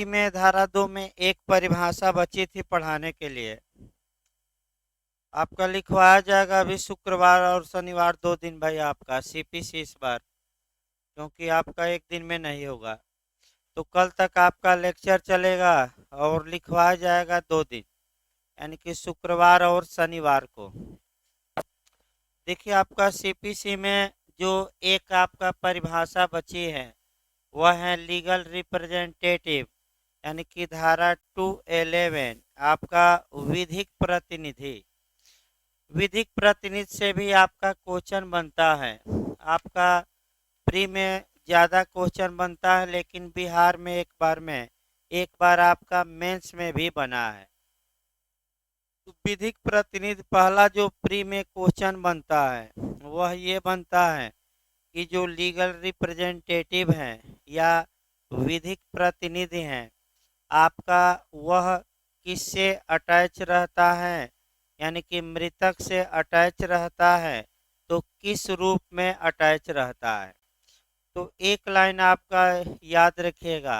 में धारा 2 में एक परिभाषा बची थी पढ़ाने के लिए। आपका लिखवाया जाएगा अभी शुक्रवार और शनिवार 2 दिन भाई आपका सीपीसी इस बार, क्योंकि आपका एक दिन में नहीं होगा। तो कल तक आपका लेक्चर चलेगा और लिखवाया जाएगा 2 दिन, यानी कि शुक्रवार और शनिवार को। देखिए आपका सीपीसी में जो एक आपका परिभाषा बची है वह है लीगल रिप्रेजेंटेटिव, यानी कि धारा 211 आपका विधिक प्रतिनिधि। विधिक प्रतिनिधि से भी आपका क्वेश्चन बनता है। आपका प्री में ज़्यादा क्वेश्चन बनता है, लेकिन बिहार में एक बार आपका मेंस में भी बना है। तो विधिक प्रतिनिधि पहला जो प्री में क्वेश्चन बनता है वह ये बनता है कि जो लीगल रिप्रेजेंटेटिव हैं या विधिक प्रतिनिधि हैं आपका, वह किससे अटैच रहता है, यानी कि मृतक से अटैच रहता है तो किस रूप में अटैच रहता है। तो एक लाइन आपका याद रखिएगा,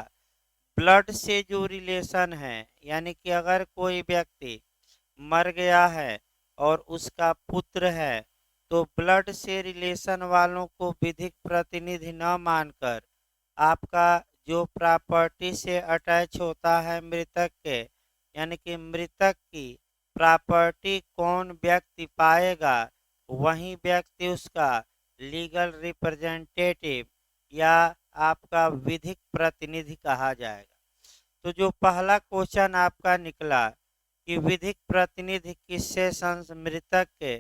ब्लड से जो रिलेशन है, यानी कि अगर कोई व्यक्ति मर गया है और उसका पुत्र है तो ब्लड से रिलेशन वालों को विधिक प्रतिनिधि न मानकर आपका जो प्रॉपर्टी से अटैच होता है मृतक के, यानी कि मृतक की प्रॉपर्टी कौन व्यक्ति पाएगा वही व्यक्ति उसका लीगल रिप्रेजेंटेटिव या आपका विधिक प्रतिनिधि कहा जाएगा। तो जो पहला क्वेश्चन आपका निकला कि विधिक प्रतिनिधि मृतक के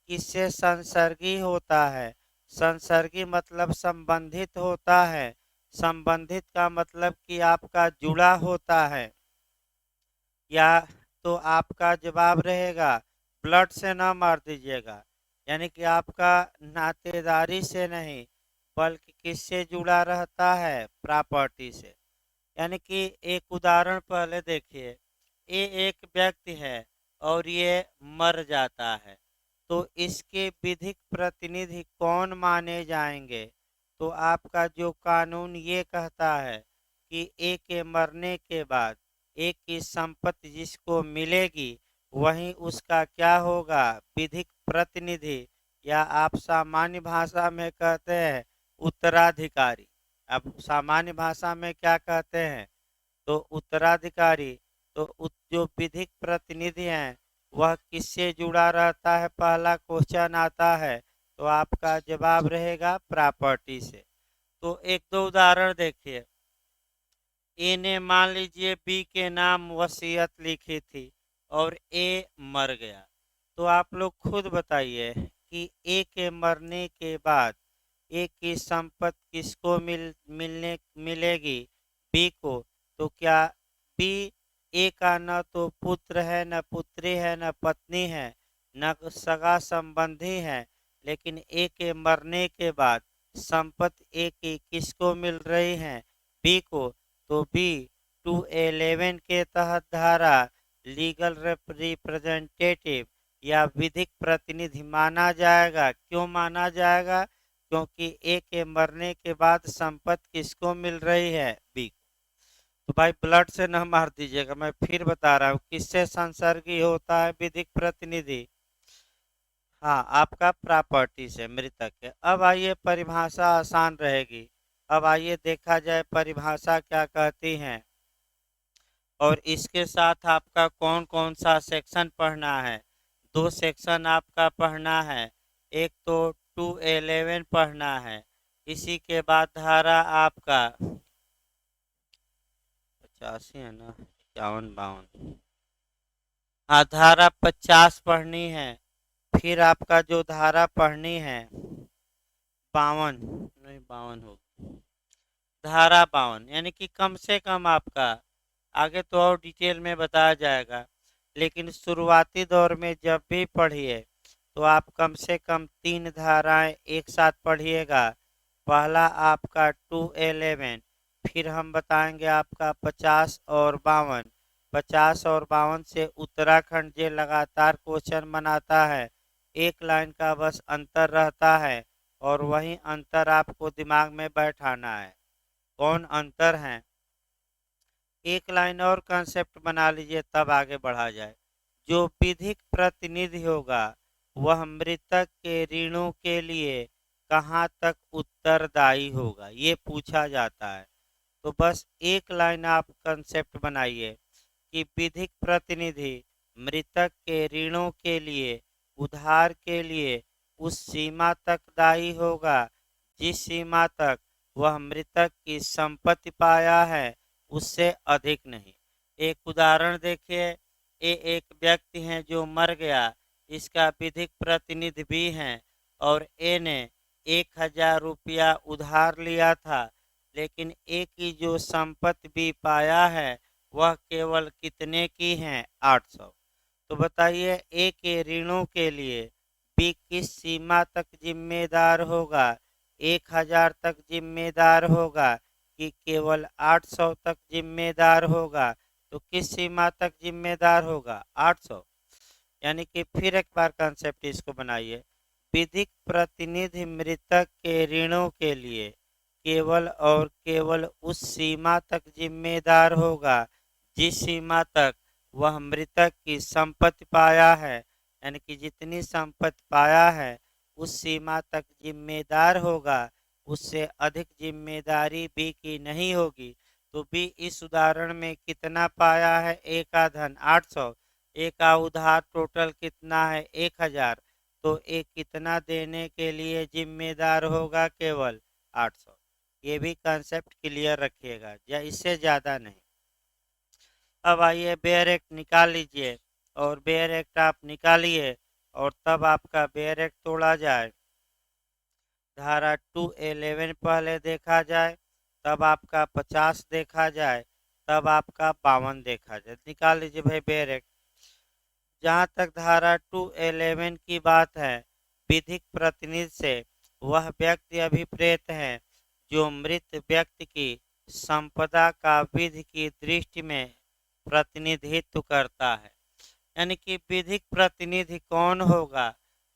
किससे संसर्गी होता है। संसर्गी मतलब संबंधित होता है। संबंधित का मतलब कि आपका जुड़ा होता है, या तो आपका जवाब रहेगा ब्लड से ना मार दीजिएगा, यानी कि आपका नातेदारी से नहीं बल्कि किससे जुड़ा रहता है, प्रॉपर्टी से। यानी कि एक उदाहरण पहले देखिए, ये एक व्यक्ति है और ये मर जाता है तो इसके विधिक प्रतिनिधि कौन माने जाएंगे। तो आपका जो कानून ये कहता है कि ए के मरने के बाद एक की संपत्ति जिसको मिलेगी वही उसका क्या होगा, विधिक प्रतिनिधि, या आप सामान्य भाषा में कहते हैं उत्तराधिकारी। अब सामान्य भाषा में क्या कहते हैं, तो उत्तराधिकारी। तो जो विधिक प्रतिनिधि हैं वह किससे जुड़ा रहता है, पहला क्वेश्चन आता है तो आपका जवाब रहेगा प्रॉपर्टी से। तो एक दो उदाहरण देखिए, ए ने मान लीजिए बी के नाम वसीयत लिखी थी और ए मर गया, तो आप लोग खुद बताइए कि ए के मरने के बाद ए की संपत्ति किसको मिलेगी, बी को। तो क्या बी ए का न तो पुत्र है, न पुत्री है, न पत्नी है, न सगा संबंधी है, लेकिन ए के मरने के बाद संपत्ति ए की किसको मिल रही है, बी को। तो बी 211 के तहत धारा लीगल रिप्रेजेंटेटिव या विधिक प्रतिनिधि माना जाएगा। क्यों माना जाएगा, क्योंकि ए के मरने के बाद संपत्ति किसको मिल रही है, बी को। तो भाई ब्लड से न मार दीजिएगा, मैं फिर बता रहा हूँ किससे संसर्गी होता है विधिक प्रतिनिधि। हाँ, आपका प्रॉपर्टी से, मृतक के। अब आइए परिभाषा आसान रहेगी। अब आइए देखा जाए परिभाषा क्या कहती हैं और इसके साथ आपका कौन कौन सा सेक्शन पढ़ना है। दो सेक्शन आपका पढ़ना है, एक तो 211 पढ़ना है, इसी के बाद धारा आपका 85 है ना, 51 52, हाँ धारा 50 पढ़नी है। फिर आपका जो धारा पढ़नी है 52, नहीं 52 हो, धारा 52, यानी कि कम से कम आपका, आगे तो और डिटेल में बताया जाएगा, लेकिन शुरुआती दौर में जब भी पढ़िए तो आप कम से कम 3 धाराएं एक साथ पढ़िएगा। पहला आपका 211, फिर हम बताएंगे आपका 50 और 52। 50 और 52 से उत्तराखंड जे लगातार क्वेश्चन बनाता है, एक लाइन का बस अंतर रहता है और वही अंतर आपको दिमाग में बैठाना है। कौन अंतर है, एक लाइन और कंसेप्ट बना लीजिए, तब आगे बढ़ा जाए। जो विधिक प्रतिनिधि होगा वह मृतक के ऋणों के लिए कहाँ तक उत्तरदायी होगा, ये पूछा जाता है। तो बस एक लाइन आप कंसेप्ट बनाइए कि विधिक प्रतिनिधि मृतक के ऋणों के लिए, उधार के लिए उस सीमा तक दायी होगा जिस सीमा तक वह मृतक की संपत्ति पाया है, उससे अधिक नहीं। एक उदाहरण देखिए, ये एक व्यक्ति है जो मर गया, इसका विधिक प्रतिनिधि भी है और ए ने 1,000 रुपया उधार लिया था, लेकिन ए की जो संपत्ति भी पाया है वह केवल कितने की है, 800। तो बताइए ए के ऋणों के लिए बी किस सीमा तक जिम्मेदार होगा, 1,000 तक जिम्मेदार होगा कि केवल 800 तक जिम्मेदार होगा। तो किस सीमा तक जिम्मेदार होगा, 800। यानी कि फिर एक बार कंसेप्ट इसको बनाइए, विधिक प्रतिनिधि मृतक के ऋणों के लिए केवल और केवल उस सीमा तक जिम्मेदार होगा जिस सीमा तक वह मृतक की संपत्ति पाया है। यानी कि जितनी संपत्ति पाया है उस सीमा तक जिम्मेदार होगा, उससे अधिक जिम्मेदारी बी की नहीं होगी। तो बी इस उदाहरण में कितना पाया है, ए का धन 800, ए का उधार टोटल कितना है, 1,000। तो ए कितना देने के लिए जिम्मेदार होगा, केवल 800। ये भी कंसेप्ट क्लियर रखिएगा, या इससे ज़्यादा नहीं। अब आइए बेयर एक्ट निकाल लीजिए, और बेयर एक्ट आप निकालिए और तब आपका बेयर एक्ट तोड़ा जाए। धारा 211 पहले देखा जाए, तब आपका 50 देखा जाए, तब आपका 52 देखा जाए। निकाल लीजिए भाई बेयर एक्ट। जहाँ तक धारा 211 की बात है, विधिक प्रतिनिधि से वह व्यक्ति अभिप्रेत है जो मृत व्यक्ति की संपदा का विधि की दृष्टि में प्रतिनिधित्व करता है। यानी कि विधिक प्रतिनिधि कौन होगा,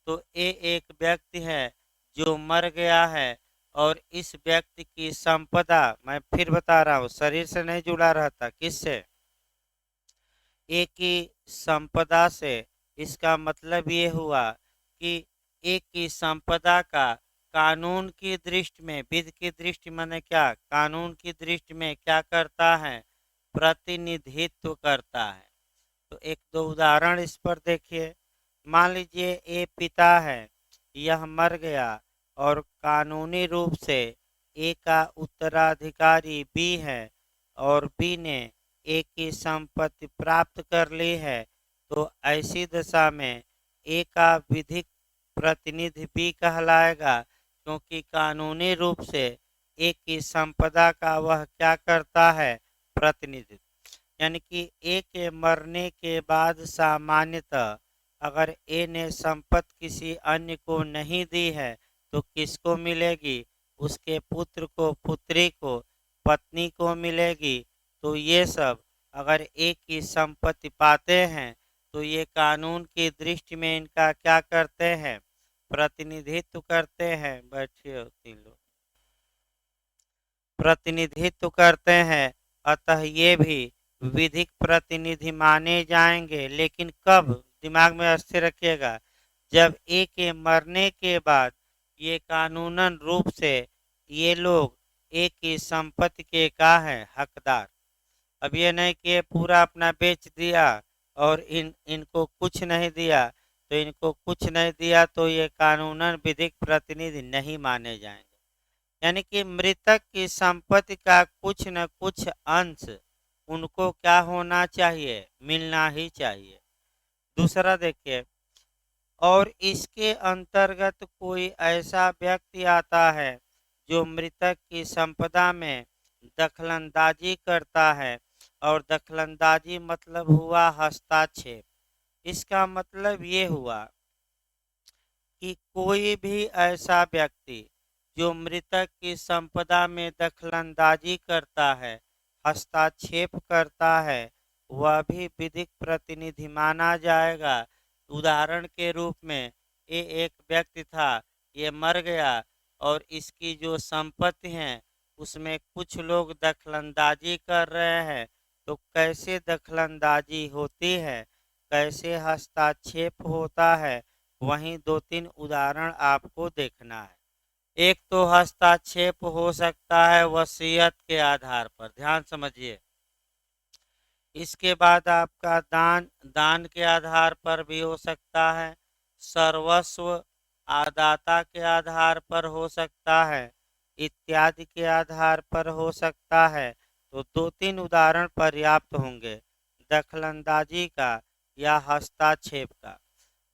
तो ये एक व्यक्ति है जो मर गया है और इस व्यक्ति की संपदा, मैं फिर बता रहा हूँ, शरीर से नहीं जुड़ा रहता, किससे, एक की संपदा से। इसका मतलब ये हुआ कि एक की संपदा का कानून की दृष्टि में, विधि की दृष्टि माने क्या, कानून की दृष्टि में क्या करता है, प्रतिनिधित्व करता है। तो एक दो उदाहरण इस पर देखिए। मान लीजिए ए पिता है, यह मर गया और कानूनी रूप से ए का उत्तराधिकारी बी है और बी ने ए की संपत्ति प्राप्त कर ली है। तो ऐसी दशा में ए का विधिक प्रतिनिधि बी कहलाएगा, क्योंकि कानूनी रूप से ए की संपदा का वह क्या करता है, प्रतिनिधित्व। यानी कि ए के मरने के बाद सामान्यतः अगर ए ने संपत्ति किसी अन्य को नहीं दी है तो किसको मिलेगी, उसके पुत्र को, पुत्री को, पत्नी को मिलेगी। तो ये सब अगर ए की संपत्ति पाते हैं तो ये कानून की दृष्टि में इनका क्या करते हैं, प्रतिनिधित्व करते हैं। बैठिए तीन लोग, प्रतिनिधित्व करते हैं। अतः ये भी विधिक प्रतिनिधि माने जाएंगे, लेकिन कब, दिमाग में स्थिर रखिएगा, जब ए के मरने के बाद ये कानूनन रूप से ये लोग ए की संपत्ति के का है, हकदार। अब ये नहीं कि ये पूरा अपना बेच दिया और इनको कुछ नहीं दिया, तो इनको कुछ नहीं दिया तो ये कानूनन विधिक प्रतिनिधि नहीं माने जाएंगे। यानी कि मृतक की संपत्ति का कुछ न कुछ अंश उनको क्या होना चाहिए, मिलना ही चाहिए। दूसरा देखिए, और इसके अंतर्गत कोई ऐसा व्यक्ति आता है जो मृतक की संपदा में दखलंदाजी करता है, और दखलंदाजी मतलब हुआ हस्तक्षेप। इसका मतलब ये हुआ कि कोई भी ऐसा व्यक्ति जो मृतक की संपदा में दखलंदाजी करता है, हस्तक्षेप करता है, वह भी विधिक प्रतिनिधि माना जाएगा। उदाहरण के रूप में ये एक व्यक्ति था, ये मर गया और इसकी जो संपत्ति है उसमें कुछ लोग दखलंदाजी कर रहे हैं, कैसे दखलंदाजी होती है, कैसे हस्तक्षेप होता है, वहीं 2-3 उदाहरण आपको देखना है। एक तो हस्तक्षेप हो सकता है वसीयत के आधार पर, ध्यान समझिए। इसके बाद आपका दान, दान के आधार पर भी हो सकता है। सर्वस्व आदाता के आधार पर हो सकता है, इत्यादि के आधार पर हो सकता है। तो 2-3 उदाहरण पर्याप्त होंगे दखलंदाजी का या हस्तक्षेप का।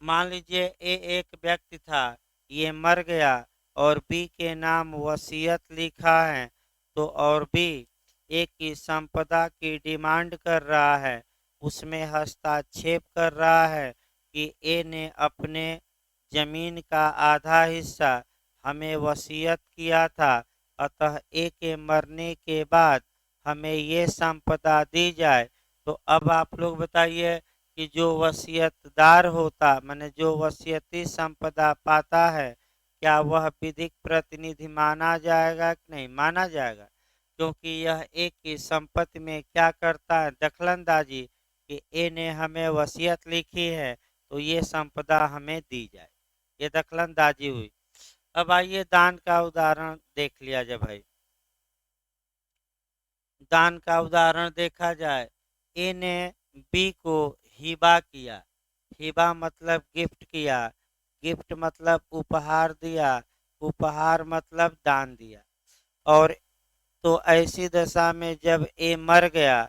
मान लीजिए ए एक व्यक्ति था, ये मर गया और बी के नाम वसीयत लिखा है, तो और बी ए की संपदा की डिमांड कर रहा है, उसमें हस्तक्षेप कर रहा है कि ए ने अपने जमीन का आधा हिस्सा हमें वसीयत किया था, अतः ए के मरने के बाद हमें ये संपदा दी जाए। तो अब आप लोग बताइए कि जो वसीयतदार होता, माने जो वसीयती संपदा पाता है, क्या वह विधिक प्रतिनिधि माना जाएगा कि नहीं माना जाएगा? क्योंकि यह एक की संपत्ति में क्या करता है, दखलंदाजी, कि ए ने हमें वसीयत लिखी है तो ये संपदा हमें दी जाए, ये दखलंदाजी हुई। अब आइए दान का उदाहरण देख लिया जाए भाई। दान का उदाहरण देखा जाए, ए ने बी को हिबा किया, हिबा मतलब गिफ्ट किया, गिफ्ट मतलब उपहार दिया, उपहार मतलब दान दिया। और तो ऐसी दशा में जब ए मर गया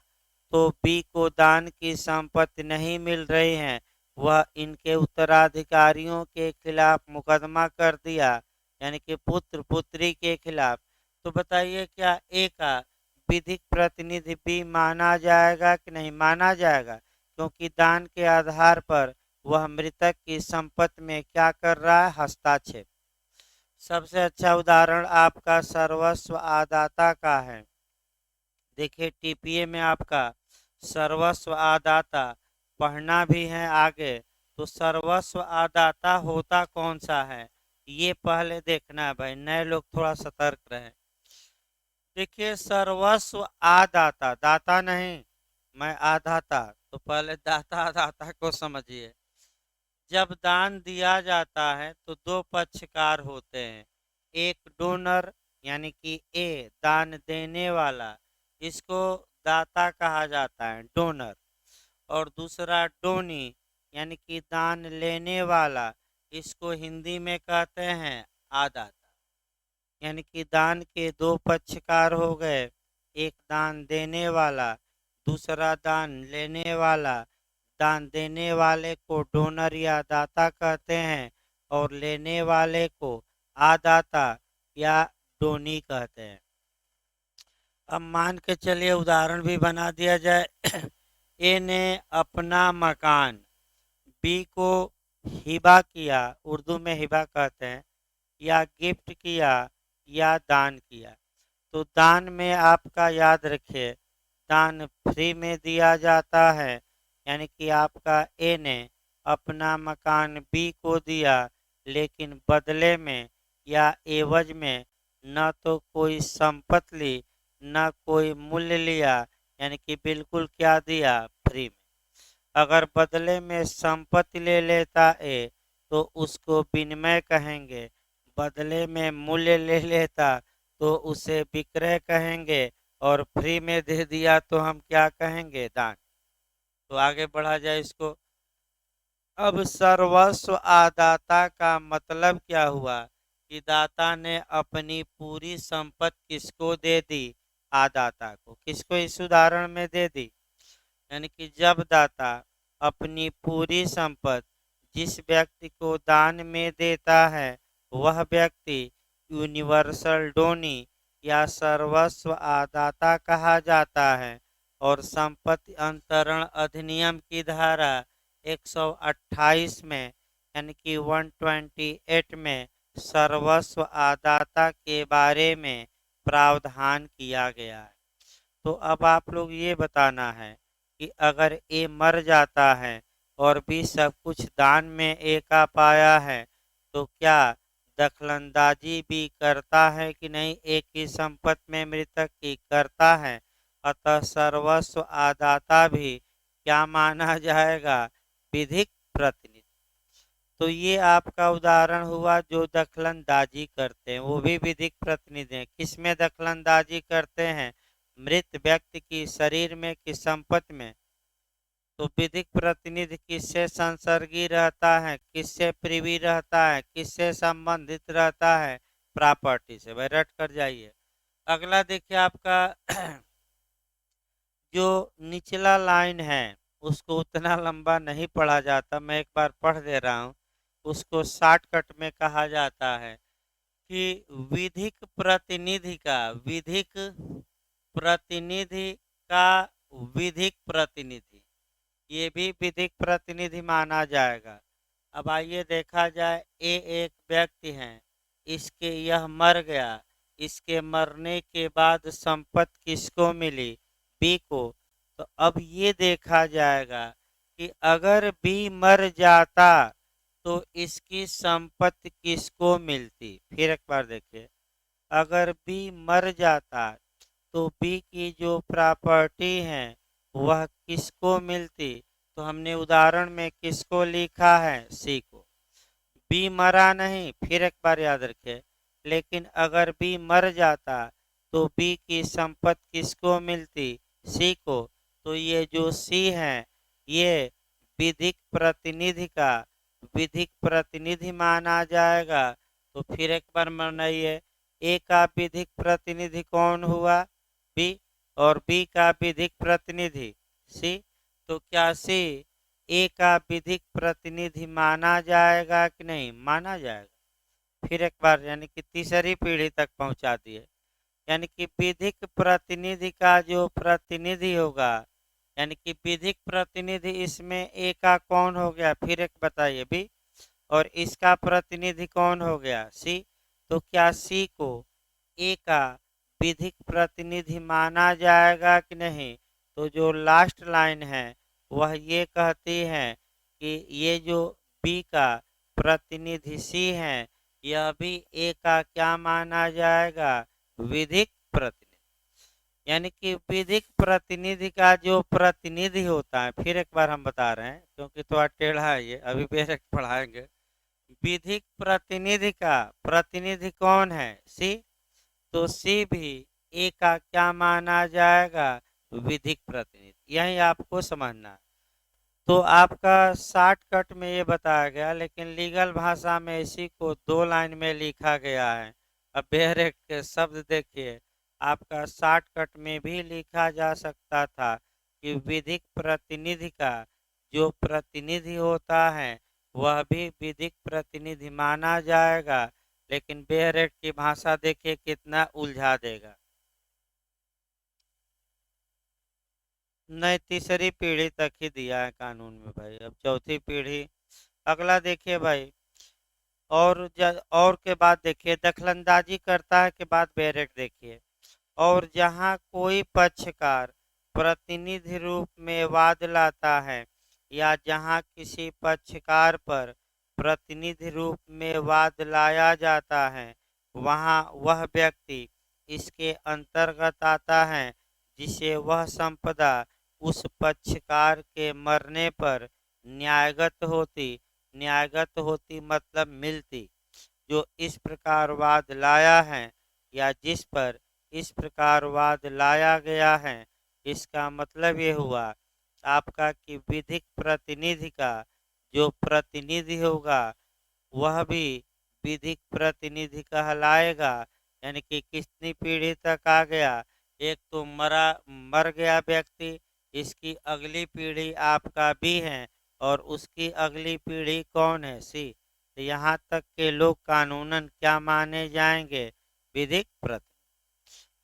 तो बी को दान की संपत्ति नहीं मिल रही है, वह इनके उत्तराधिकारियों के खिलाफ मुकदमा कर दिया, यानी कि पुत्र पुत्री के खिलाफ। तो बताइए क्या ए का विधिक प्रतिनिधि बी माना जाएगा कि नहीं माना जाएगा? क्योंकि दान के आधार पर वह मृतक की संपत्ति में क्या कर रहा है, हस्तक्षेप। सबसे अच्छा उदाहरण आपका सर्वस्व आदाता का है। देखिए टीपीए में आपका सर्वस्व आदाता पढ़ना भी है आगे, तो सर्वस्व आदाता होता कौन सा है ये पहले देखना है भाई, नए लोग थोड़ा सतर्क रहें। देखिए सर्वस्व आदाता, दाता नहीं, मैं आदाता, तो पहले दाता आदाता को समझिए। जब दान दिया जाता है तो दो पक्षकार होते हैं, एक डोनर यानी कि ए दान देने वाला, इसको दाता कहा जाता है, डोनर। और दूसरा डोनी यानी कि दान लेने वाला, इसको हिंदी में कहते हैं आदाता। यानी कि दान के दो पक्षकार हो गए, एक दान देने वाला, दूसरा दान लेने वाला। दान देने वाले को डोनर या दाता कहते हैं और लेने वाले को आदाता या डोनी कहते हैं। अब मान के चलिए उदाहरण भी बना दिया जाए। ए ने अपना मकान बी को हिबा किया, उर्दू में हिबा कहते हैं, या गिफ्ट किया या दान किया। तो दान में आपका याद रखिए, दान फ्री में दिया जाता है, यानी कि आपका ए ने अपना मकान बी को दिया, लेकिन बदले में या एवज में न तो कोई संपत्ति ली न कोई मूल्य लिया, यानी कि बिल्कुल क्या दिया, फ्री में। अगर बदले में संपत्ति ले लेता ए तो उसको विनिमय कहेंगे, बदले में मूल्य ले लेता तो उसे विक्रय कहेंगे, और फ्री में दे दिया तो हम क्या कहेंगे, दान। तो आगे बढ़ा जाए इसको। अब सर्वस्व आदाता का मतलब क्या हुआ कि दाता ने अपनी पूरी संपत्ति किसको दे दी, आदाता को। किसको इस उदाहरण में दे दी, यानी कि जब दाता अपनी पूरी संपत्ति जिस व्यक्ति को दान में देता है, वह व्यक्ति यूनिवर्सल डोनी या सर्वस्व आदाता कहा जाता है। और संपत्ति अंतरण अधिनियम की धारा 128 में यानी कि 128 में सर्वस्व आदाता के बारे में प्रावधान किया गया है। तो अब आप लोग ये बताना है कि अगर ए मर जाता है और भी सब कुछ दान में ए का पाया है, तो क्या दखलंदाजी भी करता है कि नहीं, ए की संपत्ति में मृतक की करता है? अतः सर्वस्व आदाता भी क्या माना जाएगा? विधिक प्रतिनिधि। तो ये आपका उदाहरण हुआ, जो दखलंदाजी करते हैं वो भी विधिक प्रतिनिधि हैं। किसमें दखलंदाजी करते हैं? मृत व्यक्ति की शरीर में कि संपत्ति में? तो विधिक प्रतिनिधि किससे संसर्गी रहता है, किससे प्रिवी रहता है, किससे संबंधित रहता है? प्रॉपर्टी से। भाई रट कर जाइए। अगला देखिए आपका जो निचला लाइन है उसको उतना लंबा नहीं पढ़ा जाता, मैं एक बार पढ़ दे रहा हूँ। उसको शॉर्टकट में कहा जाता है कि विधिक प्रतिनिधि का विधिक प्रतिनिधि का विधिक प्रतिनिधि, ये भी विधिक प्रतिनिधि माना जाएगा। अब आइए देखा जाए, ए एक व्यक्ति है, इसके यह मर गया, इसके मरने के बाद संपत्ति किसको मिली? बी को। तो अब ये देखा जाएगा कि अगर बी मर जाता तो इसकी संपत्ति किसको मिलती? फिर एक बार देखिए, अगर बी मर जाता तो बी की जो प्रॉपर्टी है वह किसको मिलती? तो हमने उदाहरण में किसको लिखा है? सी को। बी मरा नहीं, फिर एक बार याद रखें, लेकिन अगर बी मर जाता तो बी की संपत्ति किसको मिलती? सी को। तो ये जो सी है ये विधिक प्रतिनिधि का विधिक प्रतिनिधि माना जाएगा। तो फिर एक बार मनाइए, ए का विधिक प्रतिनिधि कौन हुआ? बी। और बी का विधिक प्रतिनिधि सी। तो क्या सी ए का विधिक प्रतिनिधि माना जाएगा कि नहीं माना जाएगा? फिर एक बार, यानी कि तीसरी पीढ़ी तक पहुंचा दिए। यानी कि विधिक प्रतिनिधि का जो प्रतिनिधि होगा, यानी कि विधिक प्रतिनिधि इसमें ए का कौन हो गया? फिर एक बताइए, बी। और इसका प्रतिनिधि कौन हो गया? सी। तो क्या सी को ए का विधिक प्रतिनिधि माना जाएगा कि नहीं? तो जो लास्ट लाइन है वह ये कहती है कि ये जो बी का प्रतिनिधि सी है यह भी ए का क्या माना जाएगा? विधिक प्रतिनिधि। यानी कि विधिक प्रतिनिधि का जो प्रतिनिधि होता है, फिर एक बार हम बता रहे हैं क्योंकि थोड़ा टेढ़ा है ये, अभी फिर एक पढ़ाएंगे। विधिक प्रतिनिधि का प्रतिनिधि कौन है? सी। तो सी भी ए का क्या माना जाएगा? विधिक प्रतिनिधि। यही आपको समझना है। तो आपका शॉर्टकट में ये बताया गया, लेकिन लीगल भाषा में इसी को 2 लाइन में लिखा गया है। अब बेहरे के शब्द देखिए, आपका शॉर्टकट में भी लिखा जा सकता था कि विधिक प्रतिनिधि का जो प्रतिनिधि होता है वह भी विधिक प्रतिनिधि माना जाएगा। लेकिन बेहरेट की भाषा देखिए कितना उलझा देगा। नहीं, तीसरी पीढ़ी तक ही दिया है कानून में भाई, अब चौथी पीढ़ी। अगला देखिए भाई, और के बाद देखिए दखलंदाजी करता है के बाद बेरेट देखिए। और जहां कोई पक्षकार प्रतिनिधि रूप में वाद लाता है या जहां किसी पक्षकार पर प्रतिनिधि रूप में वाद लाया जाता है वहां वह व्यक्ति इसके अंतर्गत आता है जिसे वह संपदा उस पक्षकार के मरने पर न्यायगत होती मतलब मिलती। जो इस प्रकार वाद लाया है या जिस पर इस प्रकार वाद लाया गया है, इसका मतलब ये हुआ आपका कि विधिक प्रतिनिधि का जो प्रतिनिधि होगा वह भी विधिक प्रतिनिधि कहलाएगा। यानी कि कितनी पीढ़ी तक आ गया? एक तो मर गया व्यक्ति, इसकी अगली पीढ़ी आपका बी है और उसकी अगली पीढ़ी कौन है? सी। तो यहाँ तक के लोग कानूनन क्या माने जाएंगे? विधिक प्रतिनिधि।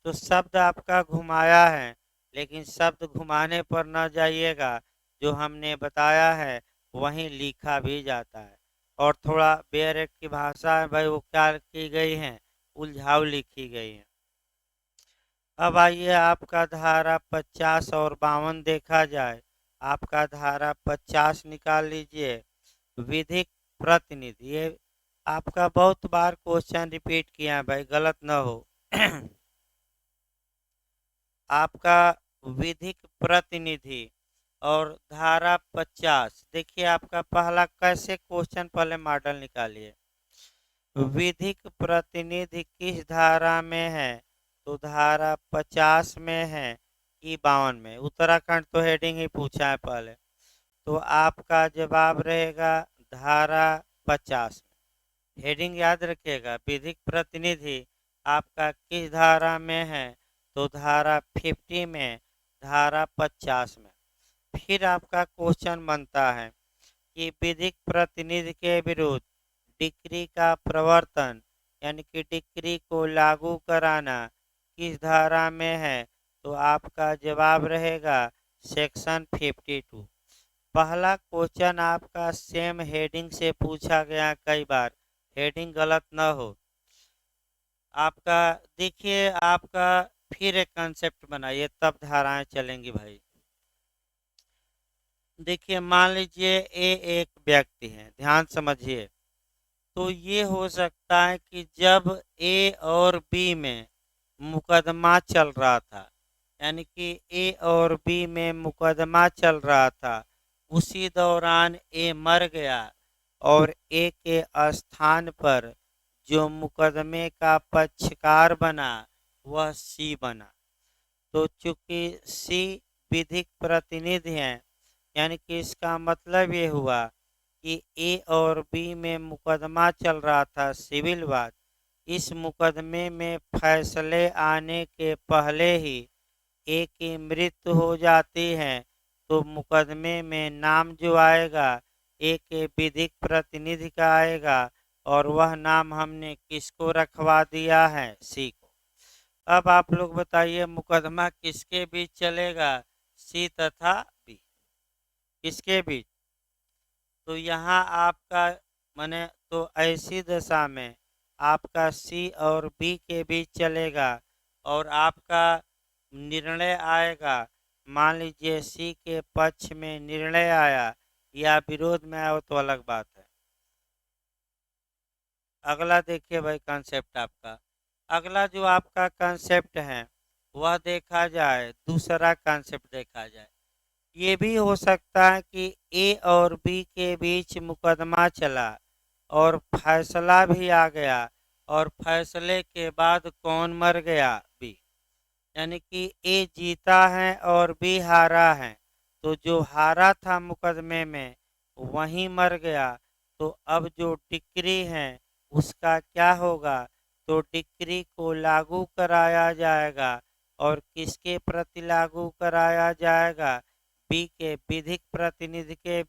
तो शब्द आपका घुमाया है, लेकिन शब्द घुमाने पर न जाइएगा, जो हमने बताया है वहीं लिखा भी जाता है। और थोड़ा बेरेट की भाषा है भाई, वो क्या की गई है? उलझाऊ लिखी गई है। अब आइए आपका धारा 50 और 52 देखा जाए। आपका धारा 50 निकाल लीजिए, विधिक प्रतिनिधि। ये आपका बहुत बार क्वेश्चन रिपीट किया है भाई, गलत न हो। आपका विधिक प्रतिनिधि और धारा 50। देखिए आपका पहला कैसे क्वेश्चन, पहले मॉडल निकालिए। विधिक प्रतिनिधि किस धारा में है? तो धारा 50 में है कि 52 में? उत्तराखंड तो हेडिंग ही पूछा है पहले, तो आपका जवाब रहेगा धारा 50 में। हेडिंग याद रखिएगा, विधिक प्रतिनिधि आपका किस धारा में है? तो धारा 50 में, धारा 50 में। फिर आपका क्वेश्चन बनता है कि विधिक प्रतिनिधि के विरुद्ध डिक्री का प्रवर्तन यानी कि डिक्री को लागू कराना किस धारा में है? तो आपका जवाब रहेगा सेक्शन 52। पहला क्वेश्चन आपका सेम हेडिंग से पूछा गया कई बार, हेडिंग गलत न हो आपका। देखिए आपका फिर एक कंसेप्ट बनाइए, तब धाराएं चलेंगी भाई। देखिए मान लीजिए ए एक व्यक्ति है, ध्यान समझिए। तो ये हो सकता है कि जब ए और बी में मुकदमा चल रहा था, यानी कि ए और बी में मुकदमा चल रहा था, उसी दौरान ए मर गया और ए के स्थान पर जो मुकदमे का पक्षकार बना वह सी बना। तो चूंकि सी विधिक प्रतिनिधि है, यानी कि इसका मतलब ये हुआ कि ए और बी में मुकदमा चल रहा था सिविल वाद। इस मुकदमे में फैसले आने के पहले ही ए की मृत्यु हो जाती है, तो मुकदमे में नाम जो आएगा ए के विधिक प्रतिनिधि का आएगा, और वह नाम हमने किसको रखवा दिया है? सी को। अब आप लोग बताइए मुकदमा किसके बीच चलेगा? सी तथा बी, किसके बीच? तो यहाँ आपका माने तो ऐसी दशा में आपका सी और बी के बीच चलेगा और आपका निर्णय आएगा। मान लीजिए सी के पक्ष में निर्णय आया या विरोध में आया, तो अलग बात है। अगला देखिए भाई कंसेप्ट आपका, अगला जो आपका कंसेप्ट है वह देखा जाए, दूसरा कंसेप्ट देखा जाए। ये भी हो सकता है कि ए और बी के बीच मुकदमा चला और फैसला भी आ गया, और फैसले के बाद कौन मर गया? बी। यानी कि ए जीता है और बी हारा है, तो जो हारा था मुकदमे में वही मर गया। तो अब जो डिक्री है उसका क्या होगा? तो डिक्री को लागू कराया जाएगा, और किसके प्रति लागू कराया जाएगा? बी के विधिक प्रतिनिधि के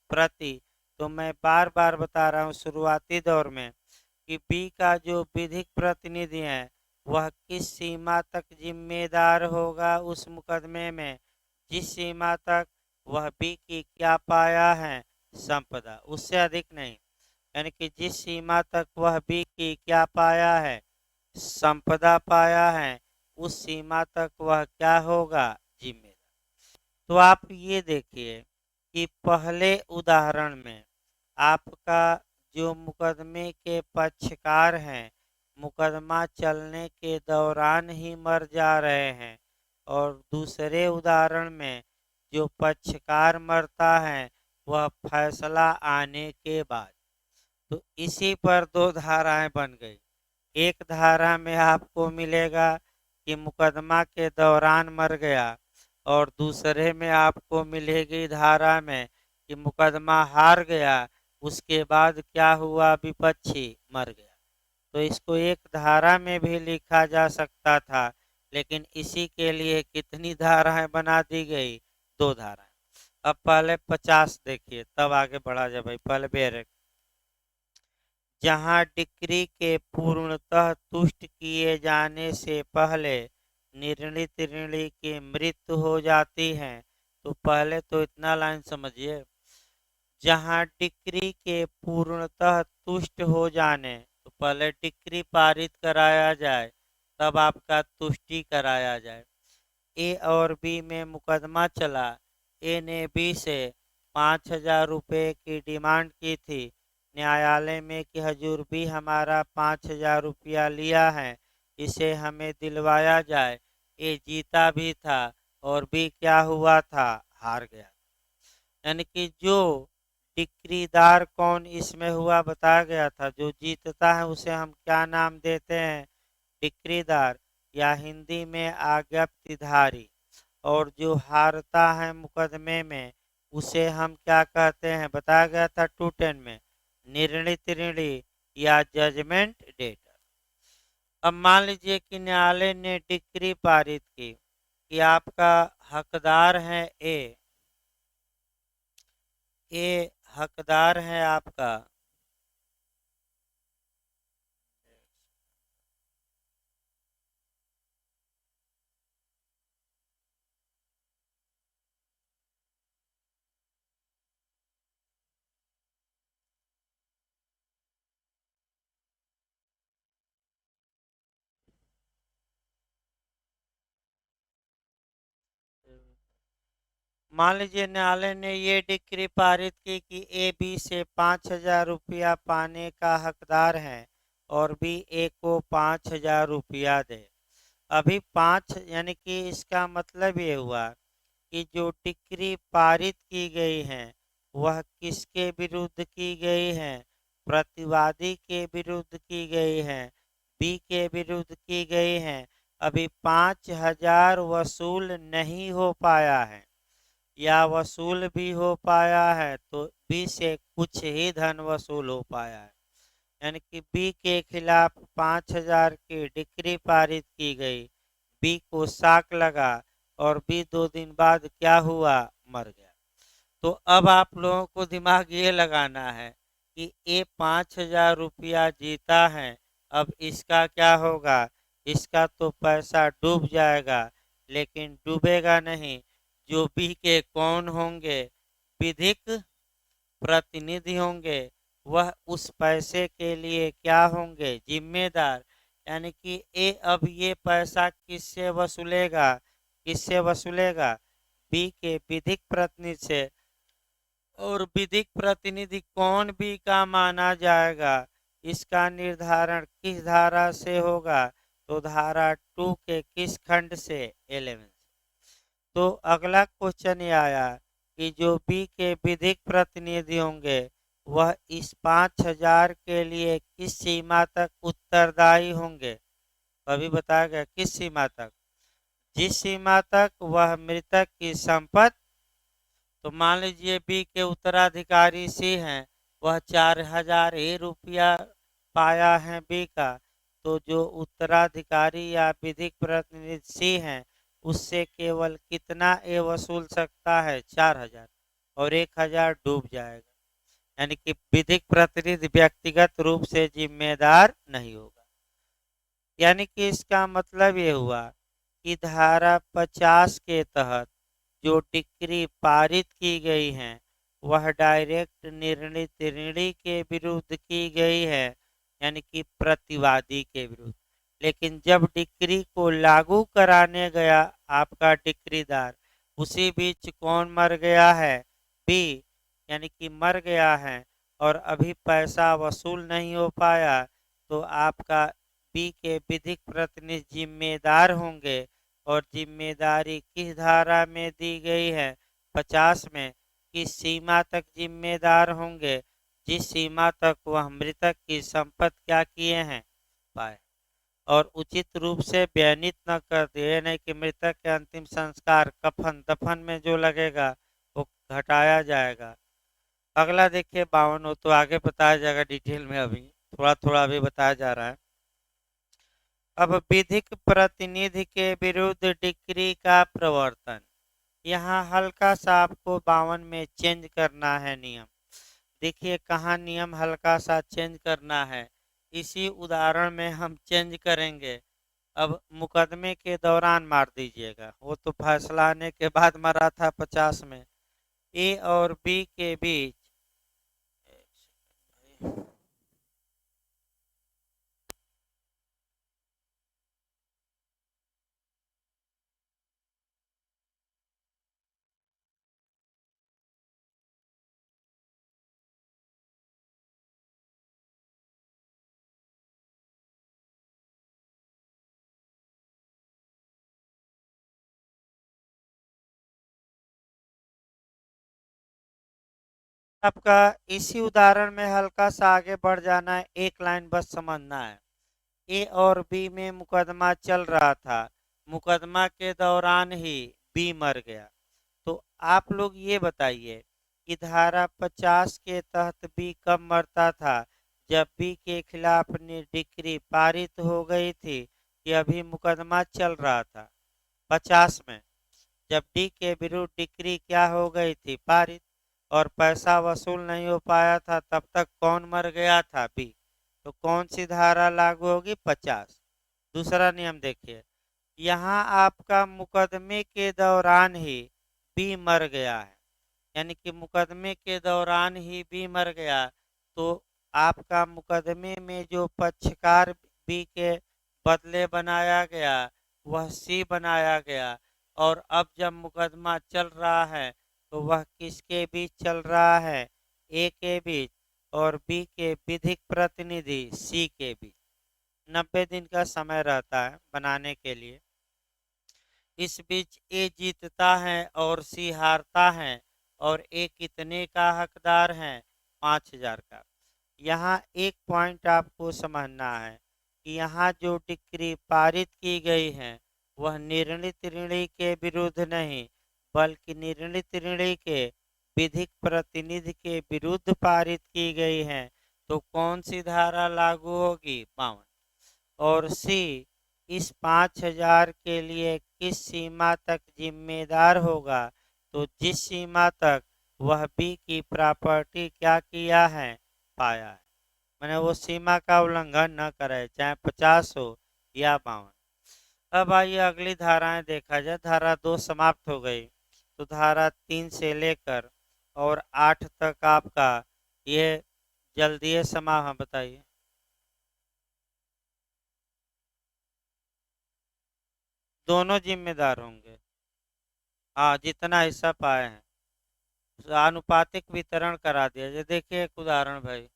प्रति। तो मैं बार बार बता रहा हूँ शुरुआती दौर में कि बी का जो विधिक प्रतिनिधि है वह किस सीमा तक जिम्मेदार होगा उस मुकदमे में? जिस सीमा तक वह बी की क्या पाया है? संपदा, उससे अधिक नहीं। यानी कि जिस सीमा तक वह बी की क्या पाया है? संपदा पाया है, उस सीमा तक वह क्या होगा? जिम्मेदार। तो आप ये देखिए कि पहले उदाहरण में आपका जो मुकदमे के पक्षकार हैं मुकदमा चलने के दौरान ही मर जा रहे हैं, और दूसरे उदाहरण में जो पक्षकार मरता है वह फैसला आने के बाद। तो इसी पर दो धाराएं बन गई। एक धारा में आपको मिलेगा कि मुकदमा के दौरान मर गया, और दूसरे में आपको मिलेगी धारा में कि मुकदमा हार गया, उसके बाद क्या हुआ? विपक्षी मर गया। तो इसको एक धारा में भी लिखा जा सकता था, लेकिन इसी के लिए कितनी धाराएं बना दी गई? दो धाराएं। अब पहले 50 देखिए, तब आगे बढ़ा जाए भाई। पहले बेर जहां डिक्री के पूर्णतः तुष्ट किए जाने से पहले निर्णीत ऋणी की मृत्यु हो जाती है। तो पहले तो इतना लाइन समझिए, जहां डिक्री के पूर्णतः तुष्ट हो जाने, तो पहले डिक्री पारित कराया जाए तब आपका तुष्टि कराया जाए। ए और बी में मुकदमा चला, ए ने बी से 5,000 रुपये की डिमांड की थी न्यायालय में कि हजूर भी हमारा 5,000 रुपया लिया है, इसे हमें दिलवाया जाए। ये जीता भी था और बी क्या हुआ था, हार गया। यानी कि जो डिक्रीदार कौन इसमें हुआ बताया गया था, जो जीतता है उसे हम क्या नाम देते हैं, डिक्रीदार, या हिंदी में आज्ञप्तिधारी। और जो हारता है मुकदमे में उसे हम क्या कहते हैं, बताया गया था 210 में, निर्णित ऋणी या जजमेंट डेटर। अब मान लीजिए कि न्यायालय ने डिक्री पारित की कि आपका हकदार है ए हकदार है आपका, मान लीजिए न्यायालय ने ये डिक्री पारित की कि ए बी से 5,000 रुपया पाने का हकदार है और बी ए को 5,000 रुपया दे। अभी पाँच यानी कि इसका मतलब ये हुआ कि जो डिक्री पारित की गई है वह किसके विरुद्ध की गई है, प्रतिवादी के विरुद्ध की गई है, बी के विरुद्ध की गई है। अभी 5,000 वसूल नहीं हो पाया है, या वसूल भी हो पाया है तो बी से कुछ ही धन वसूल हो पाया है। यानी कि बी के खिलाफ 5,000 की डिक्री पारित की गई, बी को साक लगा और बी 2 दिन बाद क्या हुआ, मर गया। तो अब आप लोगों को दिमाग ये लगाना है कि ये 5,000 रुपया जीता है, अब इसका क्या होगा, इसका तो पैसा डूब जाएगा। लेकिन डूबेगा नहीं, जो बी के कौन होंगे, विधिक प्रतिनिधि होंगे, वह उस पैसे के लिए क्या होंगे, जिम्मेदार। यानी कि ए अब ये पैसा किससे वसूलेगा, किससे वसूलेगा, बी के विधिक प्रतिनिधि से। और विधिक प्रतिनिधि कौन बी का माना जाएगा, इसका निर्धारण किस धारा से होगा, तो धारा 2 के किस खंड से, 11। तो अगला क्वेश्चन ये आया कि जो बी के विधिक प्रतिनिधि होंगे वह इस 5,000 के लिए किस सीमा तक उत्तरदायी होंगे। अभी बताया गया किस सीमा तक, जिस सीमा तक वह मृतक की संपत्ति। तो मान लीजिए बी के उत्तराधिकारी सी हैं, वह 4,000 ही रुपया पाया है बी का, तो जो उत्तराधिकारी या विधिक प्रतिनिधि सी हैं उससे केवल कितना ए वसूल सकता है, 4,000, और 1,000 डूब जाएगा। यानी कि विधिक प्रतिनिधि व्यक्तिगत रूप से जिम्मेदार नहीं होगा। यानी कि इसका मतलब ये हुआ कि धारा 50 के तहत जो डिक्री पारित की गई है वह डायरेक्ट निर्णित ऋणी के विरुद्ध की गई है, यानी कि प्रतिवादी के विरुद्ध। लेकिन जब डिक्री को लागू कराने गया आपका डिक्रीदार, उसी बीच कौन मर गया है, बी, यानी कि मर गया है और अभी पैसा वसूल नहीं हो पाया, तो आपका बी के विधिक प्रतिनिधि जिम्मेदार होंगे। और जिम्मेदारी किस धारा में दी गई है, 50 में, किस सीमा तक जिम्मेदार होंगे, जिस सीमा तक वह मृतक की संपत्ति क्या किए हैं, पाए, और उचित रूप से बयानित न कर दिए, नहीं कि मृतक के अंतिम संस्कार कफन दफन में जो लगेगा वो घटाया जाएगा। अगला देखिए 52, हो तो आगे बताया जाएगा डिटेल में, अभी थोड़ा थोड़ा अभी बताया जा रहा है। अब विधिक प्रतिनिधि के विरुद्ध डिक्री का प्रवर्तन, यहाँ हल्का सा आपको 52 में चेंज करना है नियम। देखिए कहाँ नियम हल्का सा चेंज करना है, इसी उदाहरण में हम चेंज करेंगे। अब मुकदमे के दौरान मार दीजिएगा, वो तो फैसला आने के बाद मरा था 50 में। ए और बी के बीच आपका इसी उदाहरण में हल्का सा आगे बढ़ जाना है, एक लाइन बस समझना है। ए और बी में मुकदमा चल रहा था, मुकदमा के दौरान ही बी मर गया। तो आप लोग ये बताइए कि धारा 50 के तहत बी कब मरता था? जब बी के खिलाफ डिक्री पारित हो गई थी कि अभी मुकदमा चल रहा था। 50 में जब डी के विरुद्ध डिक्री क्या हो गई थी? पारित। और पैसा वसूल नहीं हो पाया था, तब तक कौन मर गया था? बी। तो कौन सी धारा लागू होगी? 50। दूसरा नियम देखिए, यहाँ आपका मुकदमे के दौरान ही बी मर गया है, यानी कि मुकदमे के दौरान ही बी मर गया। तो आपका मुकदमे में जो पक्षकार बी के बदले बनाया गया वह सी बनाया गया, और अब जब मुकदमा चल रहा है तो वह किसके बीच चल रहा है? ए के बीच, और बी के विधिक प्रतिनिधि सी के बीच। 90 दिन का समय रहता है बनाने के लिए। इस बीच ए जीतता है और सी हारता है, और ए कितने का हकदार है? 5000 का। यहाँ एक पॉइंट आपको समझना है कि यहाँ जो डिक्री पारित की गई है वह निर्णीत ऋणी के विरुद्ध नहीं, बल्कि निर्णीत ऋणी के विधिक प्रतिनिधि के विरुद्ध पारित की गई है। तो कौन सी धारा लागू होगी? 52। और सी इस 5000 के लिए किस सीमा तक जिम्मेदार होगा? तो जिस सीमा तक वह बी की प्रॉपर्टी क्या किया है? पाया है। मैंने वो सीमा का उल्लंघन न करे, चाहे 50 हो या 52। अब आइए अगली धाराएं देखा जाए। धारा 2 समाप्त हो गई, तो धारा 3 से लेकर और 8 तक आपका ये जल्दी समा। हाँ बताइए। दोनों जिम्मेदार होंगे। हाँ, जितना हिस्सा पाए हैं आनुपातिक वितरण करा दिया जाए। देखिए एक उदाहरण भाई,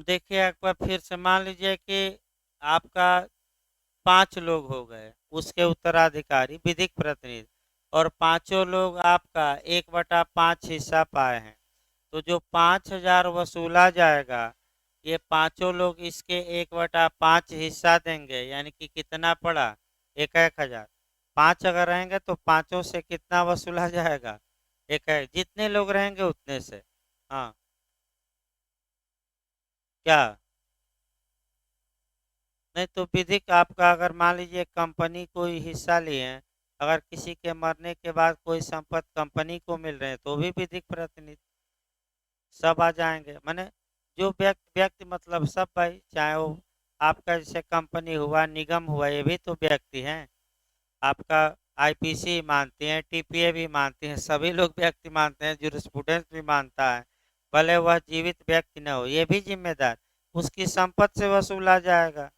देखिए एक बार फिर से मान लीजिए कि आपका 5 लोग हो गए उसके उत्तराधिकारी विधिक प्रतिनिधि, और पांचों लोग आपका 1/5 हिस्सा पाए हैं। तो जो 5000 वसूला जाएगा, ये पांचों लोग इसके 1/5 हिस्सा देंगे, यानी कि कितना पड़ा? 1,000। 5 अगर रहेंगे तो पांचों से कितना वसूला जाएगा? 1,000। जितने लोग रहेंगे उतने से। हाँ, क्या? नहीं तो विधिक आपका, अगर मान लीजिए कंपनी कोई हिस्सा लिए हैं, अगर किसी के मरने के बाद कोई संपत्ति कंपनी को मिल रहे हैं तो भी विधिक प्रतिनिधि सब आ जाएंगे। माने जो व्यक्ति व्यक्ति मतलब सब भाई, चाहे वो आपका जैसे कंपनी हुआ, निगम हुआ, ये भी तो व्यक्ति हैं। आपका आईपीसी मानती हैं, टीपीए भी मानती हैं, सभी लोग व्यक्ति मानते हैं, जूरिस्प्रूडेंस भी मानता है। भले वह जीवित व्यक्ति न हो, ये भी जिम्मेदार, उसकी संपत्ति से वसूला जाएगा।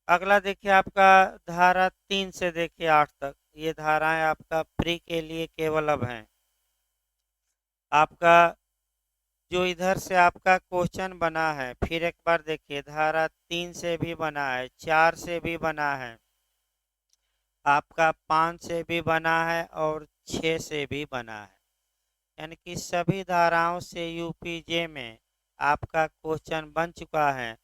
अगला देखिए आपका धारा 3 से देखिए 8 तक, ये धाराएं आपका प्री के लिए केवल अब हैं। आपका जो इधर से आपका क्वेश्चन बना है, फिर एक बार देखिए, धारा 3 से भी बना है, 4 से भी बना है, आपका 5 से भी बना है, और 6 से भी बना है। यानी कि सभी धाराओं से यूपीजे में आपका क्वेश्चन बन चुका है।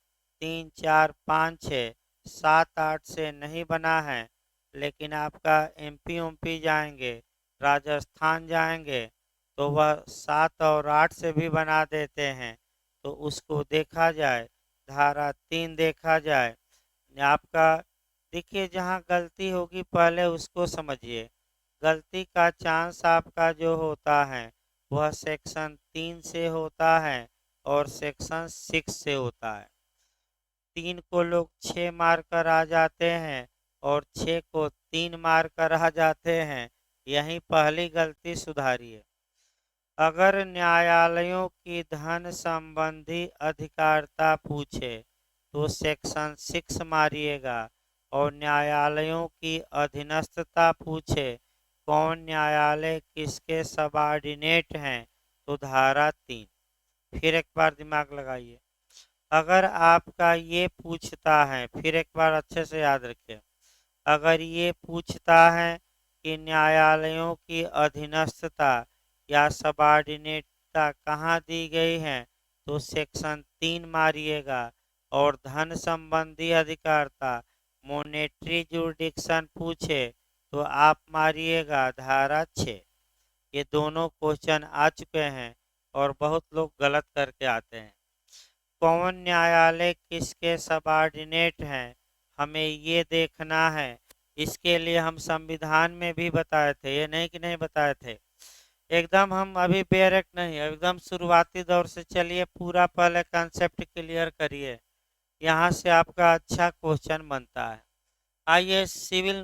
3, 4, 5, 6, 7, 8 से नहीं बना है, लेकिन आपका एमपी उमपी जाएंगे, राजस्थान जाएंगे, तो वह 7 और 8 से भी बना देते हैं। तो उसको देखा जाए, धारा 3 देखा जाए। आपका देखिए, जहाँ गलती होगी पहले उसको समझिए। गलती का चांस आपका जो होता है वह सेक्शन 3 से होता है और सेक्शन 6 से होता है। 3 को लोग 6 मार कर आ जाते हैं, और 6 को 3 मार कर आ जाते हैं। यही पहली गलती सुधारिए। अगर न्यायालयों की धन संबंधी अधिकारिता पूछे तो सेक्शन 6 मारिएगा, और न्यायालयों की अधीनस्थता पूछे, कौन न्यायालय किसके सबॉर्डिनेट हैं, तो धारा 3। फिर एक बार दिमाग लगाइए। अगर आपका ये पूछता है, फिर एक बार अच्छे से याद रखिए, अगर ये पूछता है कि न्यायालयों की अधीनस्थता या सबॉर्डिनेट प्राथमिकता कहाँ दी गई है तो सेक्शन 3 मारिएगा, और धन संबंधी अधिकारता मोनेटरी जुरिडिक्शन पूछे तो आप मारिएगा धारा 6। ये दोनों क्वेश्चन आ चुके हैं और बहुत लोग गलत करके आते हैं। कौन न्यायालय किसके सबऑर्डिनेट हैं, हमें ये देखना है। इसके लिए हम संविधान में भी बताए थे, ये नहीं कि नहीं बताए थे। एकदम हम अभी बेरेक्ट नहीं, एकदम शुरुआती दौर से चलिए, पूरा पहले कंसेप्ट क्लियर करिए, यहाँ से आपका अच्छा क्वेश्चन बनता है। आइए सिविल,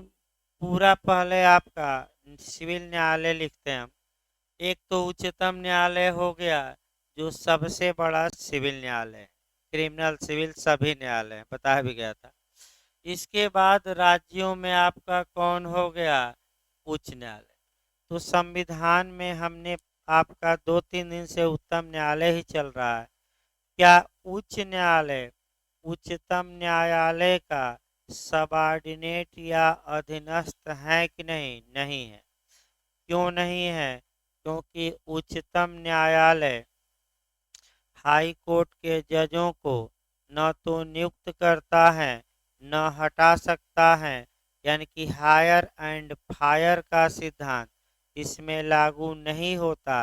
पूरा पहले आपका सिविल न्यायालय लिखते हैं हम। एक तो उच्चतम न्यायालय हो गया, जो सबसे बड़ा सिविल न्यायालय है, क्रिमिनल सिविल सभी न्यायालय बताया भी गया था। इसके बाद राज्यों में आपका कौन हो गया, उच्च न्यायालय। तो संविधान में हमने आपका 2-3 दिन से उत्तम न्यायालय ही चल रहा है। क्या उच्च न्यायालय उच्चतम न्यायालय का सबऑर्डिनेट या अधीनस्थ है कि नहीं? नहीं है। क्यों नहीं है? क्योंकि उच्चतम न्यायालय हाई कोर्ट के जजों को न तो नियुक्त करता है न हटा सकता है, यानी कि हायर एंड फायर का सिद्धांत इसमें लागू नहीं होता।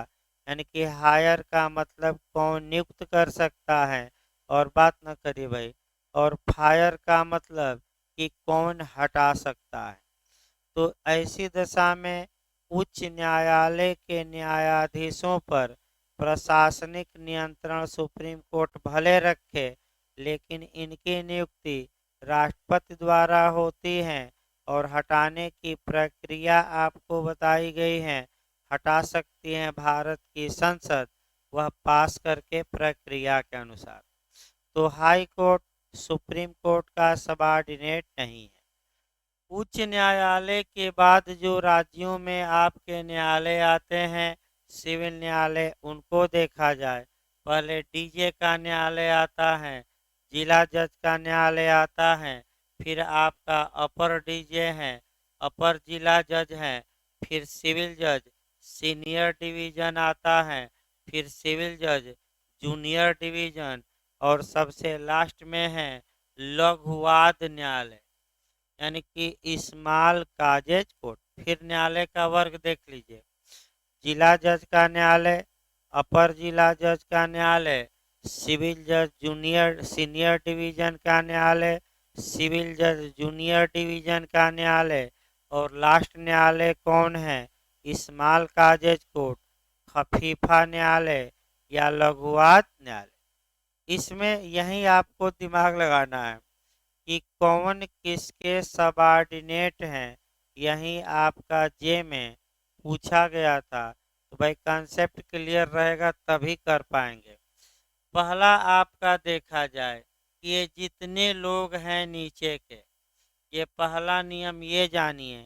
यानी कि हायर का मतलब कौन नियुक्त कर सकता है, और बात न करिए भाई, और फायर का मतलब कि कौन हटा सकता है। तो ऐसी दशा में उच्च न्यायालय के न्यायाधीशों पर प्रशासनिक नियंत्रण सुप्रीम कोर्ट भले रखे, लेकिन इनकी नियुक्ति राष्ट्रपति द्वारा होती है, और हटाने की प्रक्रिया आपको बताई गई है। हटा सकती है भारत की संसद, वह पास करके प्रक्रिया के अनुसार। तो हाई कोर्ट सुप्रीम कोर्ट का सबऑर्डिनेट नहीं है। उच्च न्यायालय के बाद जो राज्यों में आपके न्यायालय आते हैं, सिविल न्यायालय, उनको देखा जाए। पहले डीजे का न्यायालय आता है, जिला जज का न्यायालय आता है, फिर आपका अपर डीजे है, अपर जिला जज है, फिर सिविल जज, सीनियर डिवीजन आता है, फिर सिविल जज, जूनियर डिवीजन, और सबसे लास्ट में है लघु वाद न्यायालय, यानी कि स्मॉल काजेज कोर्ट। फिर न्यायालय का वर्ग देख लीजिए। जिला जज का न्यायालय, अपर जिला जज का न्यायालय, सिविल जज जूनियर सीनियर डिवीजन का न्यायालय, सिविल जज जूनियर डिवीजन का न्यायालय, और लास्ट न्यायालय कौन है? स्मॉल काजेज कोर्ट, खफीफा न्यायालय या लघुवाद न्यायालय। इसमें यही आपको दिमाग लगाना है कि कौन किसके सबऑर्डिनेट हैं। यही आपका जे में पूछा गया था, तो भाई कंसेप्ट क्लियर रहेगा तभी कर पाएंगे। पहला आपका देखा जाए कि ये जितने लोग हैं नीचे के, ये पहला नियम ये जानिए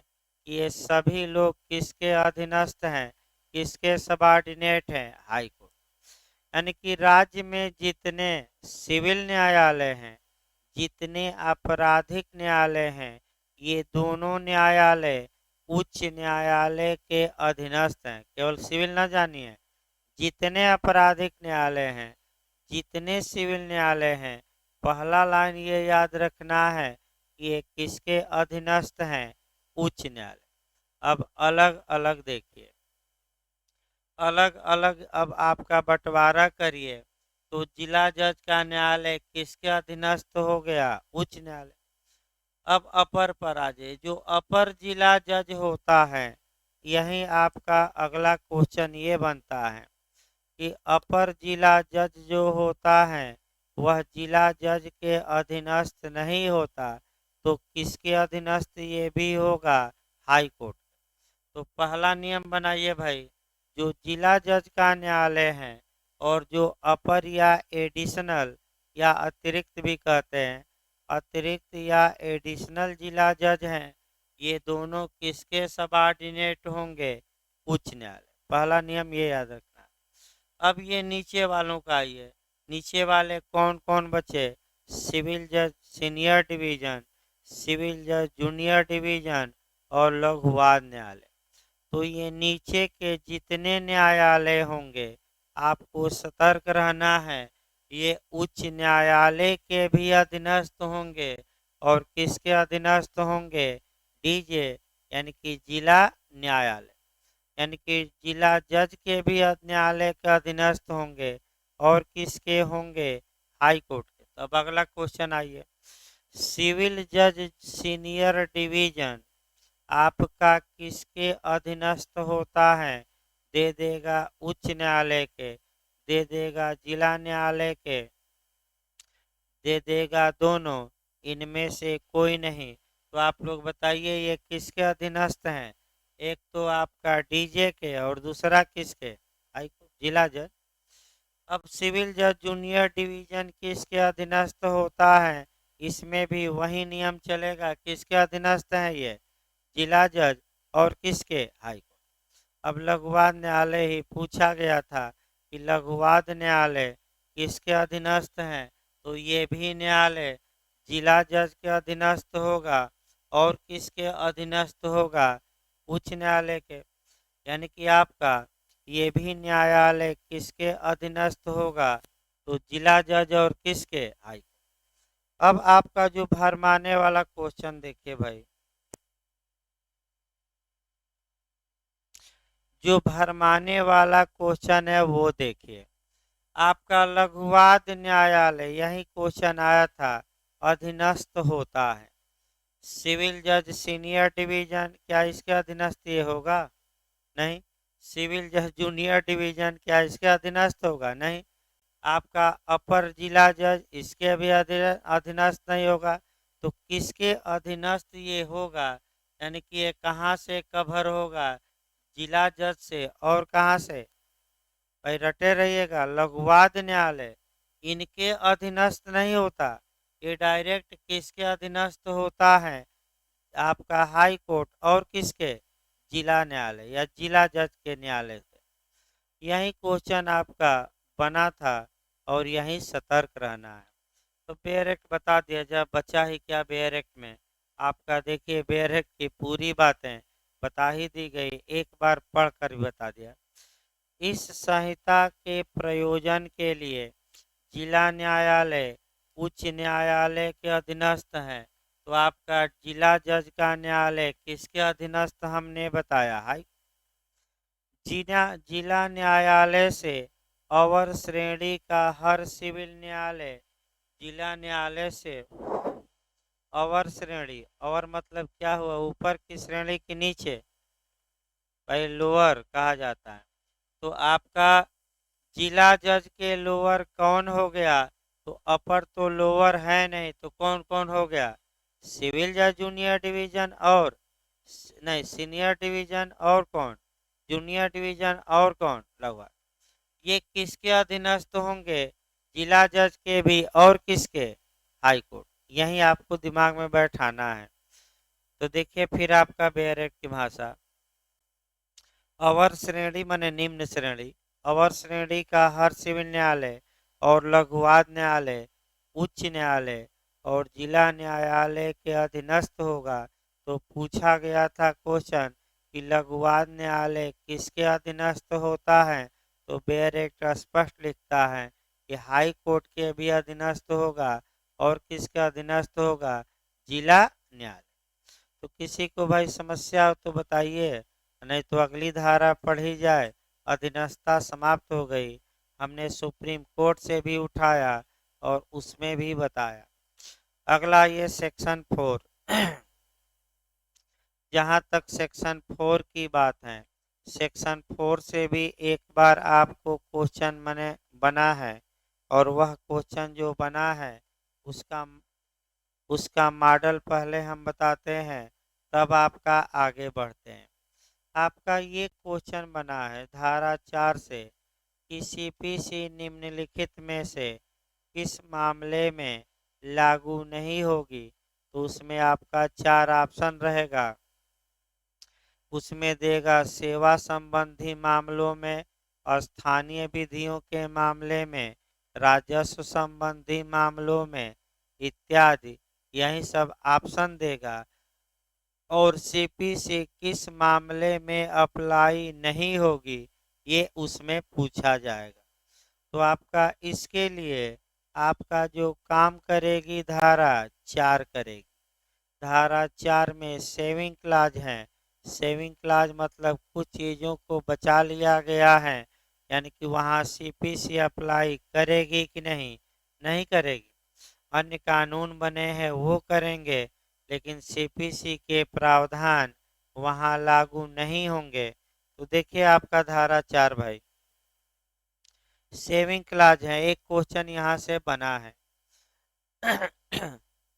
कि ये सभी लोग किसके अधीनस्थ हैं, किसके सबऑर्डिनेट हैं? High court. यानी कि राज्य में जितने सिविल न्यायालय हैं, जितने आपराधिक न्यायालय हैं, ये दोनों न्यायालय उच्च न्यायालय के अधीनस्थ हैं। केवल सिविल न जानिए, जितने आपराधिक न्यायालय हैं, जितने सिविल न्यायालय हैं, पहला लाइन ये याद रखना है कि ये किसके अधीनस्थ हैं? उच्च न्यायालय। अब अलग अलग देखिए, अलग अलग अब आपका बंटवारा करिए, तो जिला जज का न्यायालय किसके अधीनस्थ हो गया? उच्च न्यायालय। अब अपर पर आ जाइए, जो अपर जिला जज होता है, यही आपका अगला क्वेश्चन ये बनता है कि अपर जिला जज जो होता है, वह जिला जज के अधीनस्थ नहीं होता, तो किसके अधीनस्थ ये भी होगा? High court. तो पहला नियम बनाइए भाई, जो जिला जज का न्यायालय है और जो अपर या एडिशनल या अतिरिक्त भी कहते हैं, अतिरिक्त या एडिशनल जिला जज हैं, ये दोनों किसके सबऑर्डिनेट होंगे? उच्च न्यायालय। पहला नियम ये याद रखना। अब ये नीचे वालों का आइए, नीचे वाले कौन कौन बचे? सिविल जज सीनियर डिवीजन, सिविल जज जूनियर डिवीजन, और लघु वाद न्यायालय। तो ये नीचे के जितने न्यायालय होंगे, आपको सतर्क रहना है। ये उच्च न्यायालय के भी अधीनस्थ होंगे और किसके अधीनस्थ होंगे? डीजे यानी कि जिला न्यायालय, यानी कि जिला जज के भी न्यायालय के अधीनस्थ होंगे और किसके होंगे? हाई कोर्ट के। तो अब अगला क्वेश्चन आइए, सिविल जज सीनियर डिवीजन आपका किसके अधीनस्थ होता है? दे देगा उच्च न्यायालय के, दे देगा जिला न्यायालय के, दे देगा दोनों, इनमें से कोई नहीं। तो आप लोग बताइए ये किसके अधीनस्थ हैं? एक तो आपका डीजे के और दूसरा किसके? हाई कोर्ट, जिला जज। अब सिविल जज जूनियर डिवीजन किसके अधीनस्थ होता है? इसमें भी वही नियम चलेगा, किसके अधीनस्थ है ये? जिला जज और किसके? High court. अब लघुवाद न्यायालय ही पूछा गया था कि लघुवाद न्यायालय किसके अधीनस्थ हैं? तो ये भी न्यायालय जिला जज के अधीनस्थ होगा और किसके अधीनस्थ होगा? उच्च न्यायालय के। यानी कि आपका ये भी न्यायालय किसके अधीनस्थ होगा? तो जिला जज और किसके? High court. अब आपका जो भरमाने वाला क्वेश्चन देखिए भाई, जो भरमाने वाला क्वेश्चन है वो देखिए, आपका लघुवाद न्यायालय, यही क्वेश्चन आया था, अधीनस्थ होता है। सिविल जज सीनियर डिवीजन क्या इसके अधीनस्थ ये होगा? नहीं। सिविल जज जूनियर डिवीजन क्या इसके अधीनस्थ होगा? नहीं। आपका अपर जिला जज इसके भी अधीनस्थ नहीं होगा। तो किसके अधीनस्थ ये होगा? यानी कि ये कहाँ से कवर होगा? जिला जज से और कहाँ से? भाई रटे रहिएगा, लघुवाद न्यायालय इनके अधीनस्थ नहीं होता, ये डायरेक्ट किसके अधीनस्थ होता है? आपका हाई कोर्ट और किसके? जिला न्यायालय या जिला जज के न्यायालय से। यही क्वेश्चन आपका बना था और यही सतर्क रहना है। तो बेयर एक्ट बता दिया जाए, बचा ही क्या बेयर एक्ट में? आपका देखिए बेयर एक्ट की पूरी बातें बता ही दी गई, एक बार पढ़ कर भी बता दिया। इस संहिता के प्रयोजन के लिए जिला न्यायालय उच्च न्यायालय के अधीनस्थ हैं। तो आपका जिला जज का न्यायालय किसके अधीनस्थ हमने बताया? हाई जिला न्यायालय से अवर श्रेणी का हर सिविल न्यायालय जिला न्यायालय से अवर श्रेणी, अवर मतलब क्या हुआ? ऊपर की श्रेणी के नीचे, भाई लोअर कहा जाता है। तो आपका जिला जज के लोअर कौन हो गया? तो अपर तो लोअर है नहीं, तो कौन कौन हो गया? सिविल जज जूनियर डिवीजन और नहीं सीनियर डिवीजन और कौन? जूनियर डिवीजन और कौन? लघुवाद। ये किसके अधीनस्थ होंगे? जिला जज के भी और किसके? High court. यही आपको दिमाग में बैठाना है। तो देखिए फिर आपका बेयर एक्ट की भाषा, अवर श्रेणी माने निम्न श्रेणी, अवर श्रेणी का हर सिविल न्यायालय और लघुवाद न्यायालय उच्च न्यायालय और जिला न्यायालय के अधीनस्थ होगा। तो पूछा गया था क्वेश्चन कि लघुवाद न्यायालय किसके अधीनस्थ होता है? तो बेयर एक्ट स्पष्ट लिखता है कि हाई कोर्ट के भी अधीनस्थ होगा और किसके अधीनस्थ होगा? जिला न्यायालय। तो किसी को भाई समस्या हो तो बताइए, नहीं तो अगली धारा पढ़ी जाए। अधीनस्थता समाप्त हो गई, हमने सुप्रीम कोर्ट से भी उठाया और उसमें भी बताया। अगला ये सेक्शन 4 जहाँ तक सेक्शन 4 की बात है, सेक्शन 4 से भी एक बार आपको क्वेश्चन बना है और वह क्वेश्चन जो बना है उसका उसका मॉडल पहले हम बताते हैं, तब आपका आगे बढ़ते हैं। आपका ये क्वेश्चन बना है धारा 4 से कि सीपीसी निम्नलिखित में से किस मामले में लागू नहीं होगी? तो उसमें आपका 4 ऑप्शन रहेगा, उसमें देगा सेवा संबंधी मामलों में, स्थानीय विधियों के मामले में, राजस्व संबंधी मामलों में इत्यादि, यही सब ऑप्शन देगा। और सीपीसी किस मामले में अप्लाई नहीं होगी ये उसमें पूछा जाएगा। तो आपका इसके लिए आपका जो काम करेगी धारा 4 करेगी। धारा 4 में सेविंग क्लाज है। सेविंग क्लाज मतलब कुछ चीज़ों को बचा लिया गया है, यानी कि वहाँ सीपीसी अप्लाई करेगी कि नहीं, नहीं करेगी। अन्य कानून बने हैं वो करेंगे, लेकिन सीपीसी के प्रावधान वहाँ लागू नहीं होंगे। तो देखिए आपका धारा 4 भाई सेविंग क्लाज है, एक क्वेश्चन यहाँ से बना है।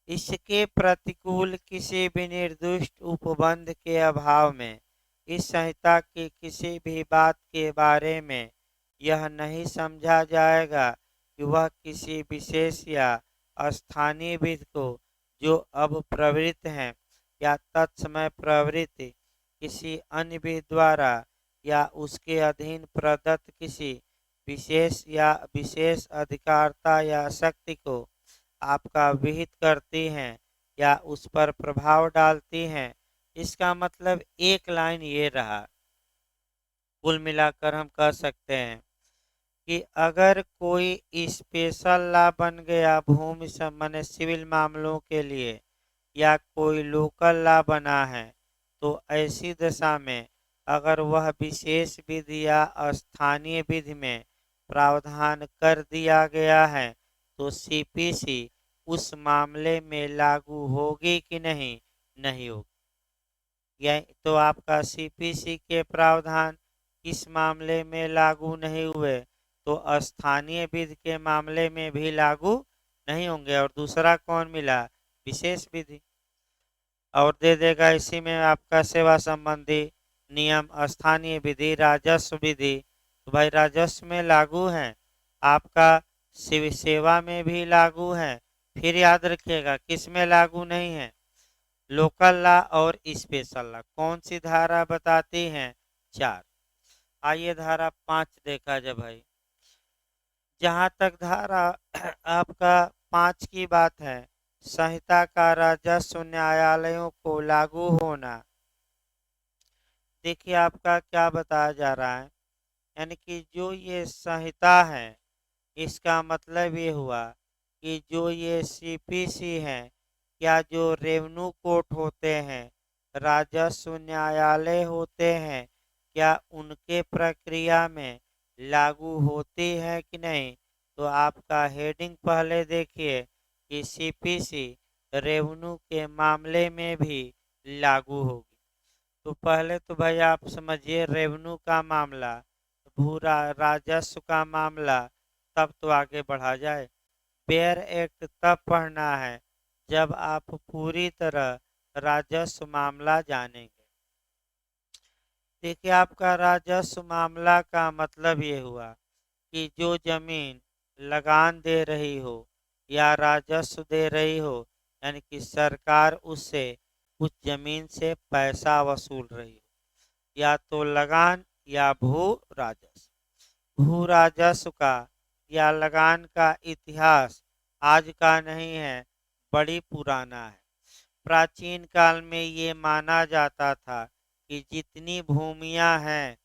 इसके प्रतिकूल किसी भी निर्दिष्ट उपबंध के अभाव में इस संहिता की किसी भी बात के बारे में यह नहीं समझा जाएगा कि वह किसी विशेष या स्थानीय विधि को जो अब प्रवृत्त है या तत्समय प्रवृत्ति किसी अन्य विधि द्वारा या उसके अधीन प्रदत्त किसी विशेष या विशेष अधिकारता या शक्ति को आपका विहित करती हैं या उस पर प्रभाव डालती हैं। इसका मतलब एक लाइन ये रहा, कुल मिलाकर हम कह सकते हैं कि अगर कोई स्पेशल लॉ बन गया भूमि संबंधी सिविल मामलों के लिए या कोई लोकल लॉ बना है, तो ऐसी दशा में अगर वह विशेष विधि या स्थानीय विधि में प्रावधान कर दिया गया है तो सीपीसी उस मामले में लागू होगी कि नहीं, नहीं होगी। या तो आपका सीपीसी के प्रावधान किस मामले में लागू नहीं हुए, तो स्थानीय विधि के मामले में भी लागू नहीं होंगे। और दूसरा कौन मिला, विशेष विधि। और दे देगा इसी में आपका सेवा संबंधी नियम, स्थानीय विधि, राजस्व विधि। तो भाई राजस्व में लागू है, आपका सेवा में भी लागू है। फिर याद रखिएगा किस में लागू नहीं है, लोकल लॉ और स्पेशल लॉ। कौन सी धारा बताती हैं, 4। आइए धारा 5 देखा जाए भाई। जहाँ तक धारा आपका 5 की बात है, संहिता का राजस्व न्यायालयों को लागू होना। देखिए आपका क्या बताया जा रहा है, यानी कि जो ये संहिता है इसका मतलब ये हुआ कि जो ये सीपीसी है, क्या जो रेवेन्यू कोर्ट होते हैं, राजस्व न्यायालय होते हैं, क्या उनके प्रक्रिया में लागू होती है कि नहीं। तो आपका हेडिंग पहले देखिए कि सीपीसी रेवेन्यू के मामले में भी लागू होगी। तो पहले तो भाई आप समझिए रेवेन्यू का मामला, भू राजस्व का मामला, तब तो आगे बढ़ा जाए। बेयर एक्ट तब पढ़ना है जब आप पूरी तरह राजस्व मामला जानेंगे। देखिए आपका राजस्व मामला का मतलब ये हुआ कि जो जमीन लगान दे रही हो या राजस्व दे रही हो, यानी कि सरकार उससे उस जमीन से पैसा वसूल रही हो, या तो लगान या भू राजस्व। भू राजस्व का या लगान का इतिहास आज का नहीं है, बड़ी पुराना है। प्राचीन काल में ये माना जाता था कि जितनी भूमियां हैं,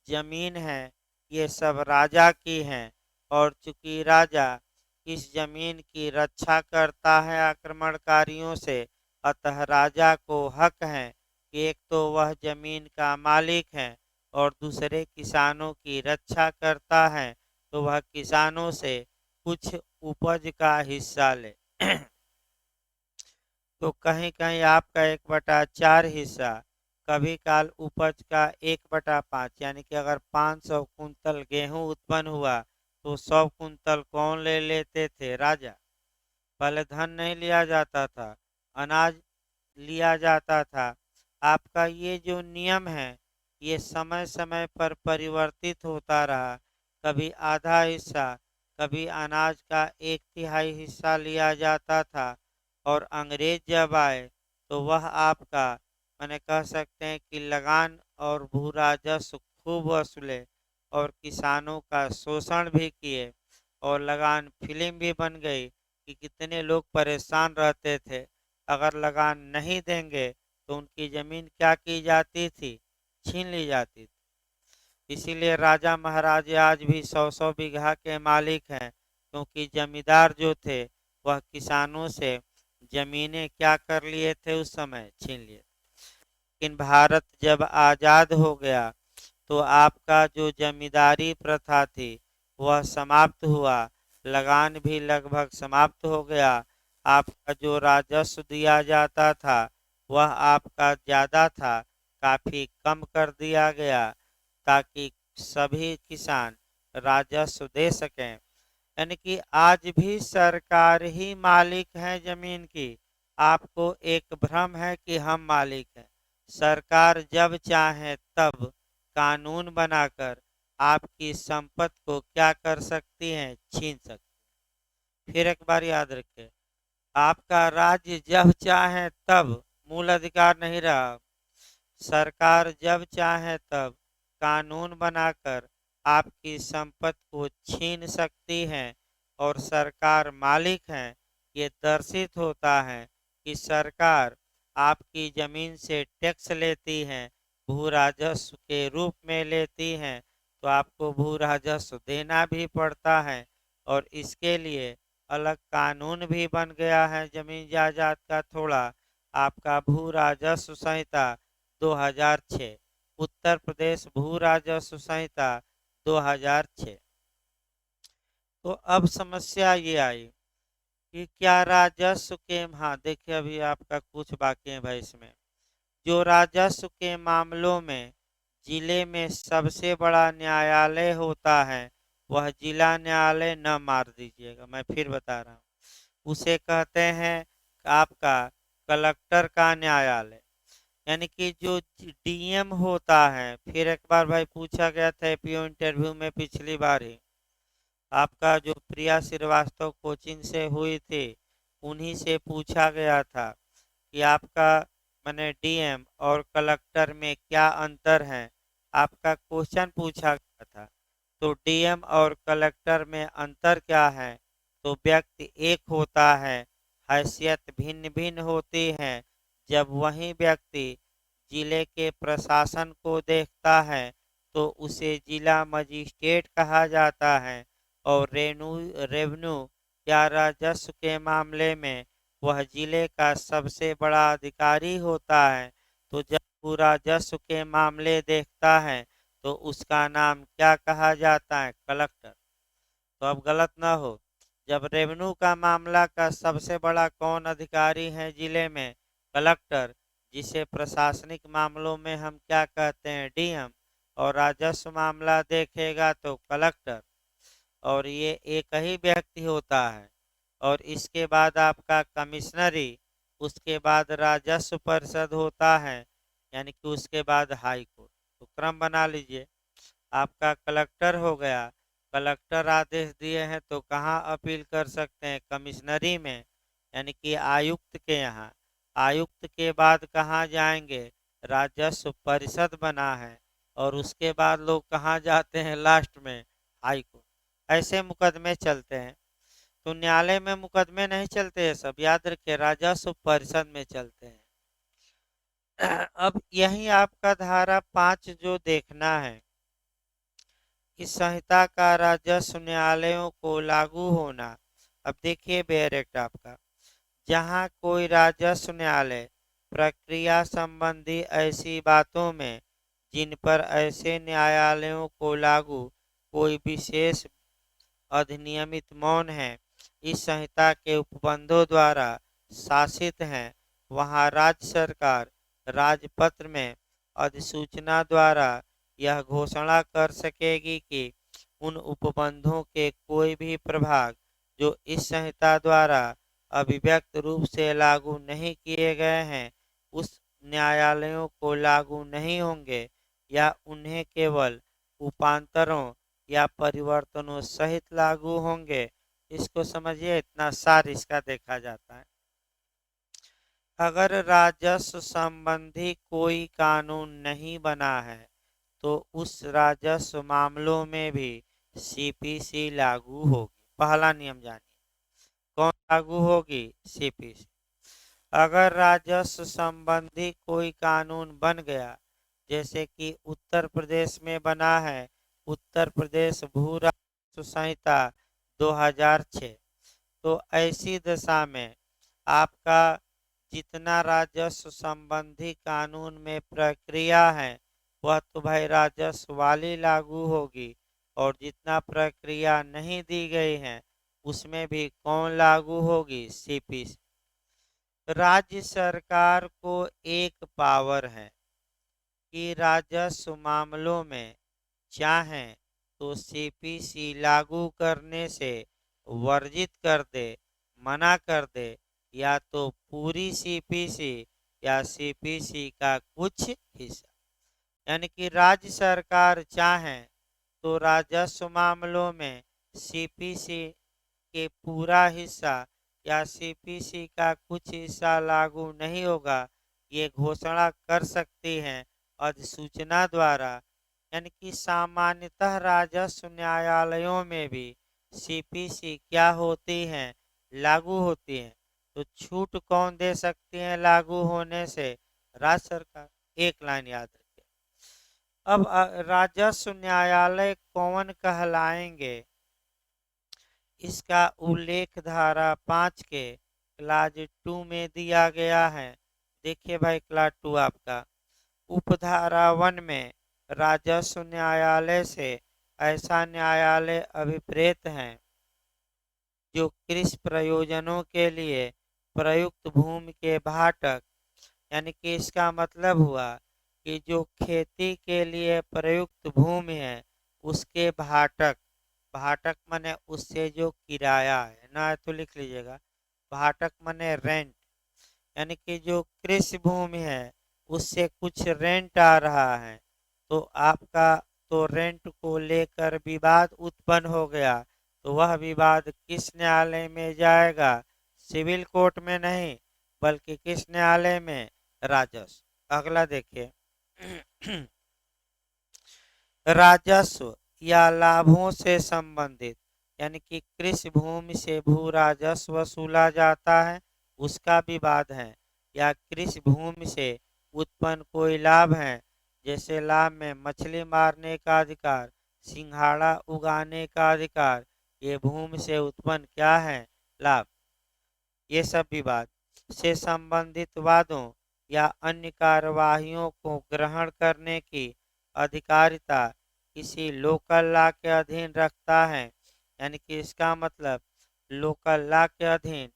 जमीन है, ये सब राजा की हैं, और चूंकि राजा इस जमीन की रक्षा करता है आक्रमणकारियों से, अतः राजा को हक है कि एक तो वह जमीन का मालिक है और दूसरे किसानों की रक्षा करता है, तो वह किसानों से कुछ उपज का हिस्सा ले। तो कहीं कहीं आपका 1/4 हिस्सा, कभी काल उपज का 1/5, यानी कि अगर 500 कुंतल गेहूं उत्पन्न हुआ तो 100 कुंतल कौन ले लेते थे, राजा। पहले धन नहीं लिया जाता था, अनाज लिया जाता था। आपका ये जो नियम है ये समय समय पर परिवर्तित होता रहा। कभी आधा हिस्सा, कभी अनाज का 1/3 हिस्सा लिया जाता था, और अंग्रेज जब आए तो वह आपका मैंने कह सकते हैं कि लगान और भू राजस्व खूब वसूले और किसानों का शोषण भी किए। और लगान फिल्म भी बन गई कि कितने लोग परेशान रहते थे, अगर लगान नहीं देंगे तो उनकी ज़मीन क्या की जाती थी, छीन ली जाती थी। इसीलिए राजा महाराज आज भी 100-100 बीघा के मालिक हैं, क्योंकि जमींदार जो थे वह किसानों से जमीनें क्या कर लिए थे, उस समय छीन लिए। लेकिन भारत जब आज़ाद हो गया तो आपका जो जमींदारी प्रथा थी वह समाप्त हुआ, लगान भी लगभग समाप्त हो गया। आपका जो राजस्व दिया जाता था वह आपका ज़्यादा था, काफ़ी कम कर दिया गया ताकि सभी किसान राजस्व दे सकें। यानी कि आज भी सरकार ही मालिक है जमीन की। आपको एक भ्रम है कि हम मालिक हैं। सरकार जब चाहे तब कानून बनाकर आपकी संपत्ति को क्या कर सकती है, छीन सकती। फिर एक बार याद रखें, आपका राज्य जब चाहे तब मूल अधिकार नहीं रहा। सरकार जब चाहे तब कानून बनाकर आपकी संपत्ति को छीन सकती है और सरकार मालिक है। ये दर्शित होता है कि सरकार आपकी जमीन से टैक्स लेती है, भू राजस्व के रूप में लेती है, तो आपको भू राजस्व देना भी पड़ता है। और इसके लिए अलग कानून भी बन गया है जमीन जायदाद का। थोड़ा आपका भू राजस्व संहिता 2006, उत्तर प्रदेश भू राजस्व संहिता 2006। तो अब समस्या ये आई कि क्या राजस्व के, हाँ देखिए अभी आपका कुछ बाकी है भाई इसमें। जो राजस्व के मामलों में जिले में सबसे बड़ा न्यायालय होता है वह जिला न्यायालय, न मार दीजिएगा, मैं फिर बता रहा हूँ, उसे कहते हैं आपका कलेक्टर का न्यायालय। यानी कि जो डीएम होता है, फिर एक बार भाई पूछा गया था एपीओ इंटरव्यू में पिछली बार ही, आपका जो प्रिया श्रीवास्तव कोचिंग से हुई थी उन्हीं से पूछा गया था कि आपका मैंने डीएम और कलेक्टर में क्या अंतर है। आपका क्वेश्चन पूछा गया था, तो डीएम और कलेक्टर में अंतर क्या है, तो व्यक्ति एक होता है, हैसियत भिन्न भिन्न होती है। जब वही व्यक्ति जिले के प्रशासन को देखता है तो उसे जिला मजिस्ट्रेट कहा जाता है। और रेवेन्यू या राजस्व के मामले में वह जिले का सबसे बड़ा अधिकारी होता है। तो जब वो राजस्व के मामले देखता है तो उसका नाम क्या कहा जाता है, कलेक्टर। तो अब गलत ना हो, जब रेवेन्यू का मामला का सबसे बड़ा कौन अधिकारी है जिले में, कलेक्टर, जिसे प्रशासनिक मामलों में हम क्या कहते हैं, डीएम, और राजस्व मामला देखेगा तो कलेक्टर। और ये एक ही व्यक्ति होता है। और इसके बाद आपका कमिश्नरी, उसके बाद राजस्व परिषद होता है, यानी कि उसके बाद हाई कोर्ट। तो क्रम बना लीजिए, आपका कलेक्टर हो गया, कलेक्टर आदेश दिए हैं तो कहाँ अपील कर सकते हैं, कमिश्नरी में, यानी कि आयुक्त के यहाँ। आयुक्त के बाद कहाँ जाएंगे, राजस्व परिषद बना है। और उसके बाद लोग कहाँ जाते हैं लास्ट में, हाई कोर्ट। ऐसे मुकदमे चलते हैं। तो न्यायालय में मुकदमे नहीं चलते हैं सब, याद रखिए राजस्व परिषद में चलते हैं। अब यही आपका धारा 5 जो देखना है, इस संहिता का राजस्व न्यायालयों को लागू होना। अब देखिए बेयर एक्ट आपका, जहाँ कोई राजस्व न्यायालय प्रक्रिया संबंधी ऐसी बातों में जिन पर ऐसे न्यायालयों को लागू कोई विशेष अधिनियमित मौन है, इस संहिता के उपबंधों द्वारा शासित हैं, वहाँ राज्य सरकार राजपत्र में अधिसूचना द्वारा यह घोषणा कर सकेगी कि उन उपबंधों के कोई भी प्रभाग जो इस संहिता द्वारा अभिव्यक्त रूप से लागू नहीं किए गए हैं, उस न्यायालयों को लागू नहीं होंगे या उन्हें केवल उपांतरों या परिवर्तनों सहित लागू होंगे। इसको समझिए, इतना सार इसका देखा जाता है। अगर राजस्व संबंधी कोई कानून नहीं बना है तो उस राजस्व मामलों में भी सीपीसी लागू होगी। पहला नियम जानिए, कौन लागू होगी, सीपीसी। अगर राजस्व संबंधी कोई कानून बन गया जैसे कि उत्तर प्रदेश में बना है उत्तर प्रदेश भू राजस्व संहिता 2006। तो ऐसी दशा में आपका जितना राजस्व संबंधी कानून में प्रक्रिया है वह तो भाई राजस्व वाली लागू होगी, और जितना प्रक्रिया नहीं दी गई है उसमें भी कौन लागू होगी? सीपीसी। राज्य सरकार को एक पावर है कि राजस्व मामलों में चाहें तो सीपीसी लागू करने से वर्जित कर दे, मना कर दे, या तो पूरी सीपीसी या सीपीसी का कुछ हिस्सा। यानी कि राज्य सरकार चाहे तो राजस्व मामलों में सीपीसी के पूरा हिस्सा या सीपीसी का कुछ हिस्सा लागू नहीं होगा, ये घोषणा कर सकती हैं अधिसूचना द्वारा। यानी कि सामान्यतः राजस्व न्यायालयों में भी सीपीसी क्या होती हैं? लागू होती हैं। तो छूट कौन दे सकती है लागू होने से? राज्य सरकार। एक लाइन याद रखिए। अब राजस्व न्यायालय कौन कहलाएंगे, इसका उल्लेख धारा 5 के क्लाज 2 में दिया गया है। देखिए भाई क्लाज 2 आपका उपधारा 1 में राजस्व न्यायालय से ऐसा न्यायालय अभिप्रेत है जो कृषि प्रयोजनों के लिए प्रयुक्त भूमि के भाटक, यानी कि इसका मतलब हुआ कि जो खेती के लिए प्रयुक्त भूमि है उसके भाटक, भाटक माने उससे जो किराया है ना, तो लिख लीजिएगा भाटक माने रेंट, यानी कि जो कृषि भूमि है उससे कुछ रेंट आ रहा है, तो आपका तो रेंट को लेकर विवाद उत्पन्न हो गया, तो वह विवाद किस न्यायालय में जाएगा? सिविल कोर्ट में नहीं, बल्कि किस न्यायालय में? राजस्व। अगला देखिए राजस्व या लाभों से संबंधित, यानी कि कृषि भूमि से भू राजस्व वसूला जाता है उसका विवाद है, या कृषि भूमि से उत्पन्न कोई लाभ है, जैसे लाभ में मछली मारने का अधिकार, सिंघाड़ा उगाने का अधिकार, ये भूमि से उत्पन्न क्या है? लाभ। ये सब विवाद से संबंधित वादों या अन्य कार्यवाहियों को ग्रहण करने की अधिकारिता किसी लोकल लॉ के अधीन रखता है। यानी कि इसका मतलब लोकल लॉ के अधीन,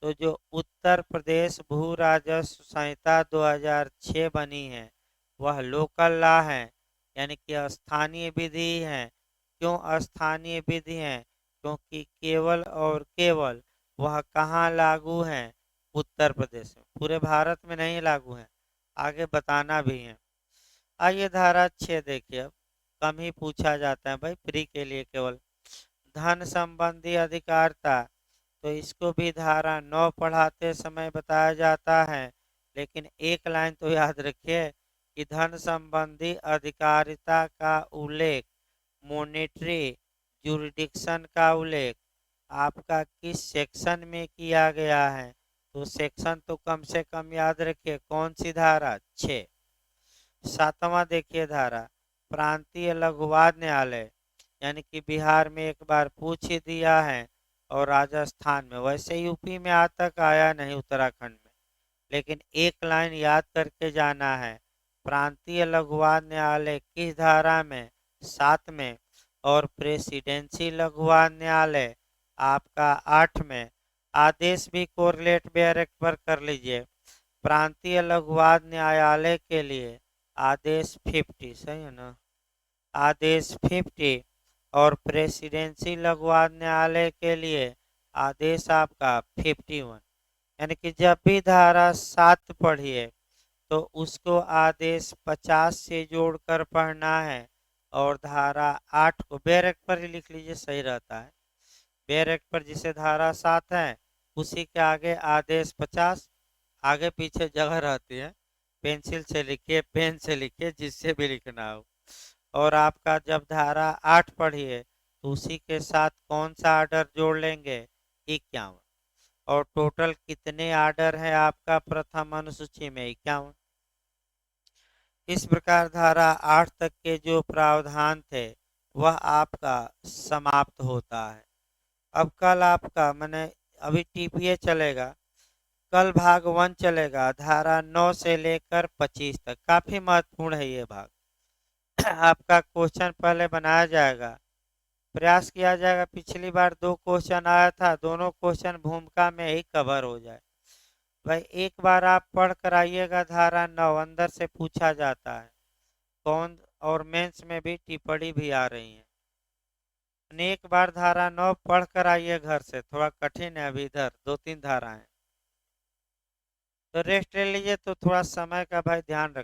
तो जो उत्तर प्रदेश भू राजस्व संहिता 2006 बनी है वह लोकल लॉ है, यानी कि स्थानीय विधि है। क्यों स्थानीय विधि है? क्योंकि केवल और केवल वह कहाँ लागू है? उत्तर प्रदेश में, पूरे भारत में नहीं लागू है। आगे बताना भी है। आइए धारा 6 देखिए। अब कम ही पूछा जाता है भाई, प्री के लिए केवल। धन संबंधी अधिकारिता, तो इसको भी धारा 9 पढ़ाते समय बताया जाता है, लेकिन एक लाइन तो याद रखिए कि धन संबंधी अधिकारिता का उल्लेख, मॉनेटरी जुरिडिक्शन का उल्लेख आपका किस सेक्शन में किया गया है? तो सेक्शन तो कम से कम याद रखिए, कौन सी धारा? 6। 7वां देखिए धारा प्रांतीय लघुवाद न्यायालय, यानी कि बिहार में एक बार पूछ ही दिया है, और राजस्थान में, वैसे यूपी में आज तक आया नहीं, उत्तराखंड में, लेकिन एक लाइन याद करके जाना है। प्रांतीय लघुवाद न्यायालय किस धारा में? 7 में। और प्रेसिडेंसी लघुवाद न्यायालय आपका 8 में। आदेश भी कोरिलेट बैरक पर कर लीजिए। प्रांतीय लघुवाद न्यायालय के लिए आदेश 50, सही है ना? आदेश 50। और प्रेसिडेंसी लघुवाद न्यायालय के लिए आदेश आपका 51। यानी कि जब भी धारा 7 पढ़िए तो उसको आदेश 50 से जोड़कर पढ़ना है, और धारा 8 को बैरक पर ही लिख लीजिए, सही रहता है। बैरक पर जिसे धारा 7 है उसी के आगे आदेश 50, आगे पीछे जगह रहती है, पेंसिल से लिखिए, पेन से लिखिए, जिससे भी लिखना हो। और आपका जब धारा 8 पढ़िए तो उसी के साथ कौन सा आर्डर जोड़ लेंगे? 51। और टोटल कितने आर्डर है आपका प्रथम अनुसूची में? 51। इस प्रकार धारा 8 तक के जो प्रावधान थे वह आपका समाप्त होता है। अब कल आपका मैंने अभी टीपीए चलेगा, कल भाग 1 चलेगा धारा 9 से लेकर 25 तक। काफी महत्वपूर्ण है ये भाग। आपका क्वेश्चन पहले बनाया जाएगा, प्रयास किया जाएगा। पिछली बार 2 क्वेश्चन आया था, दोनों क्वेश्चन भूमिका में ही कवर हो जाए। भाई एक बार आप पढ़ कर आइएगा, धारा 9 अंदर से पूछा जाता है कौन, और मेंस में भी टिप्पणी भी आ रही है। एक बार धारा 9 पढ़ कर आइए घर से, थोड़ा कठिन है अभी, इधर 2-3 धाराएं। तो रेस्ट ले लीजिए, तो थोड़ा समय का भाई ध्यान रखिए।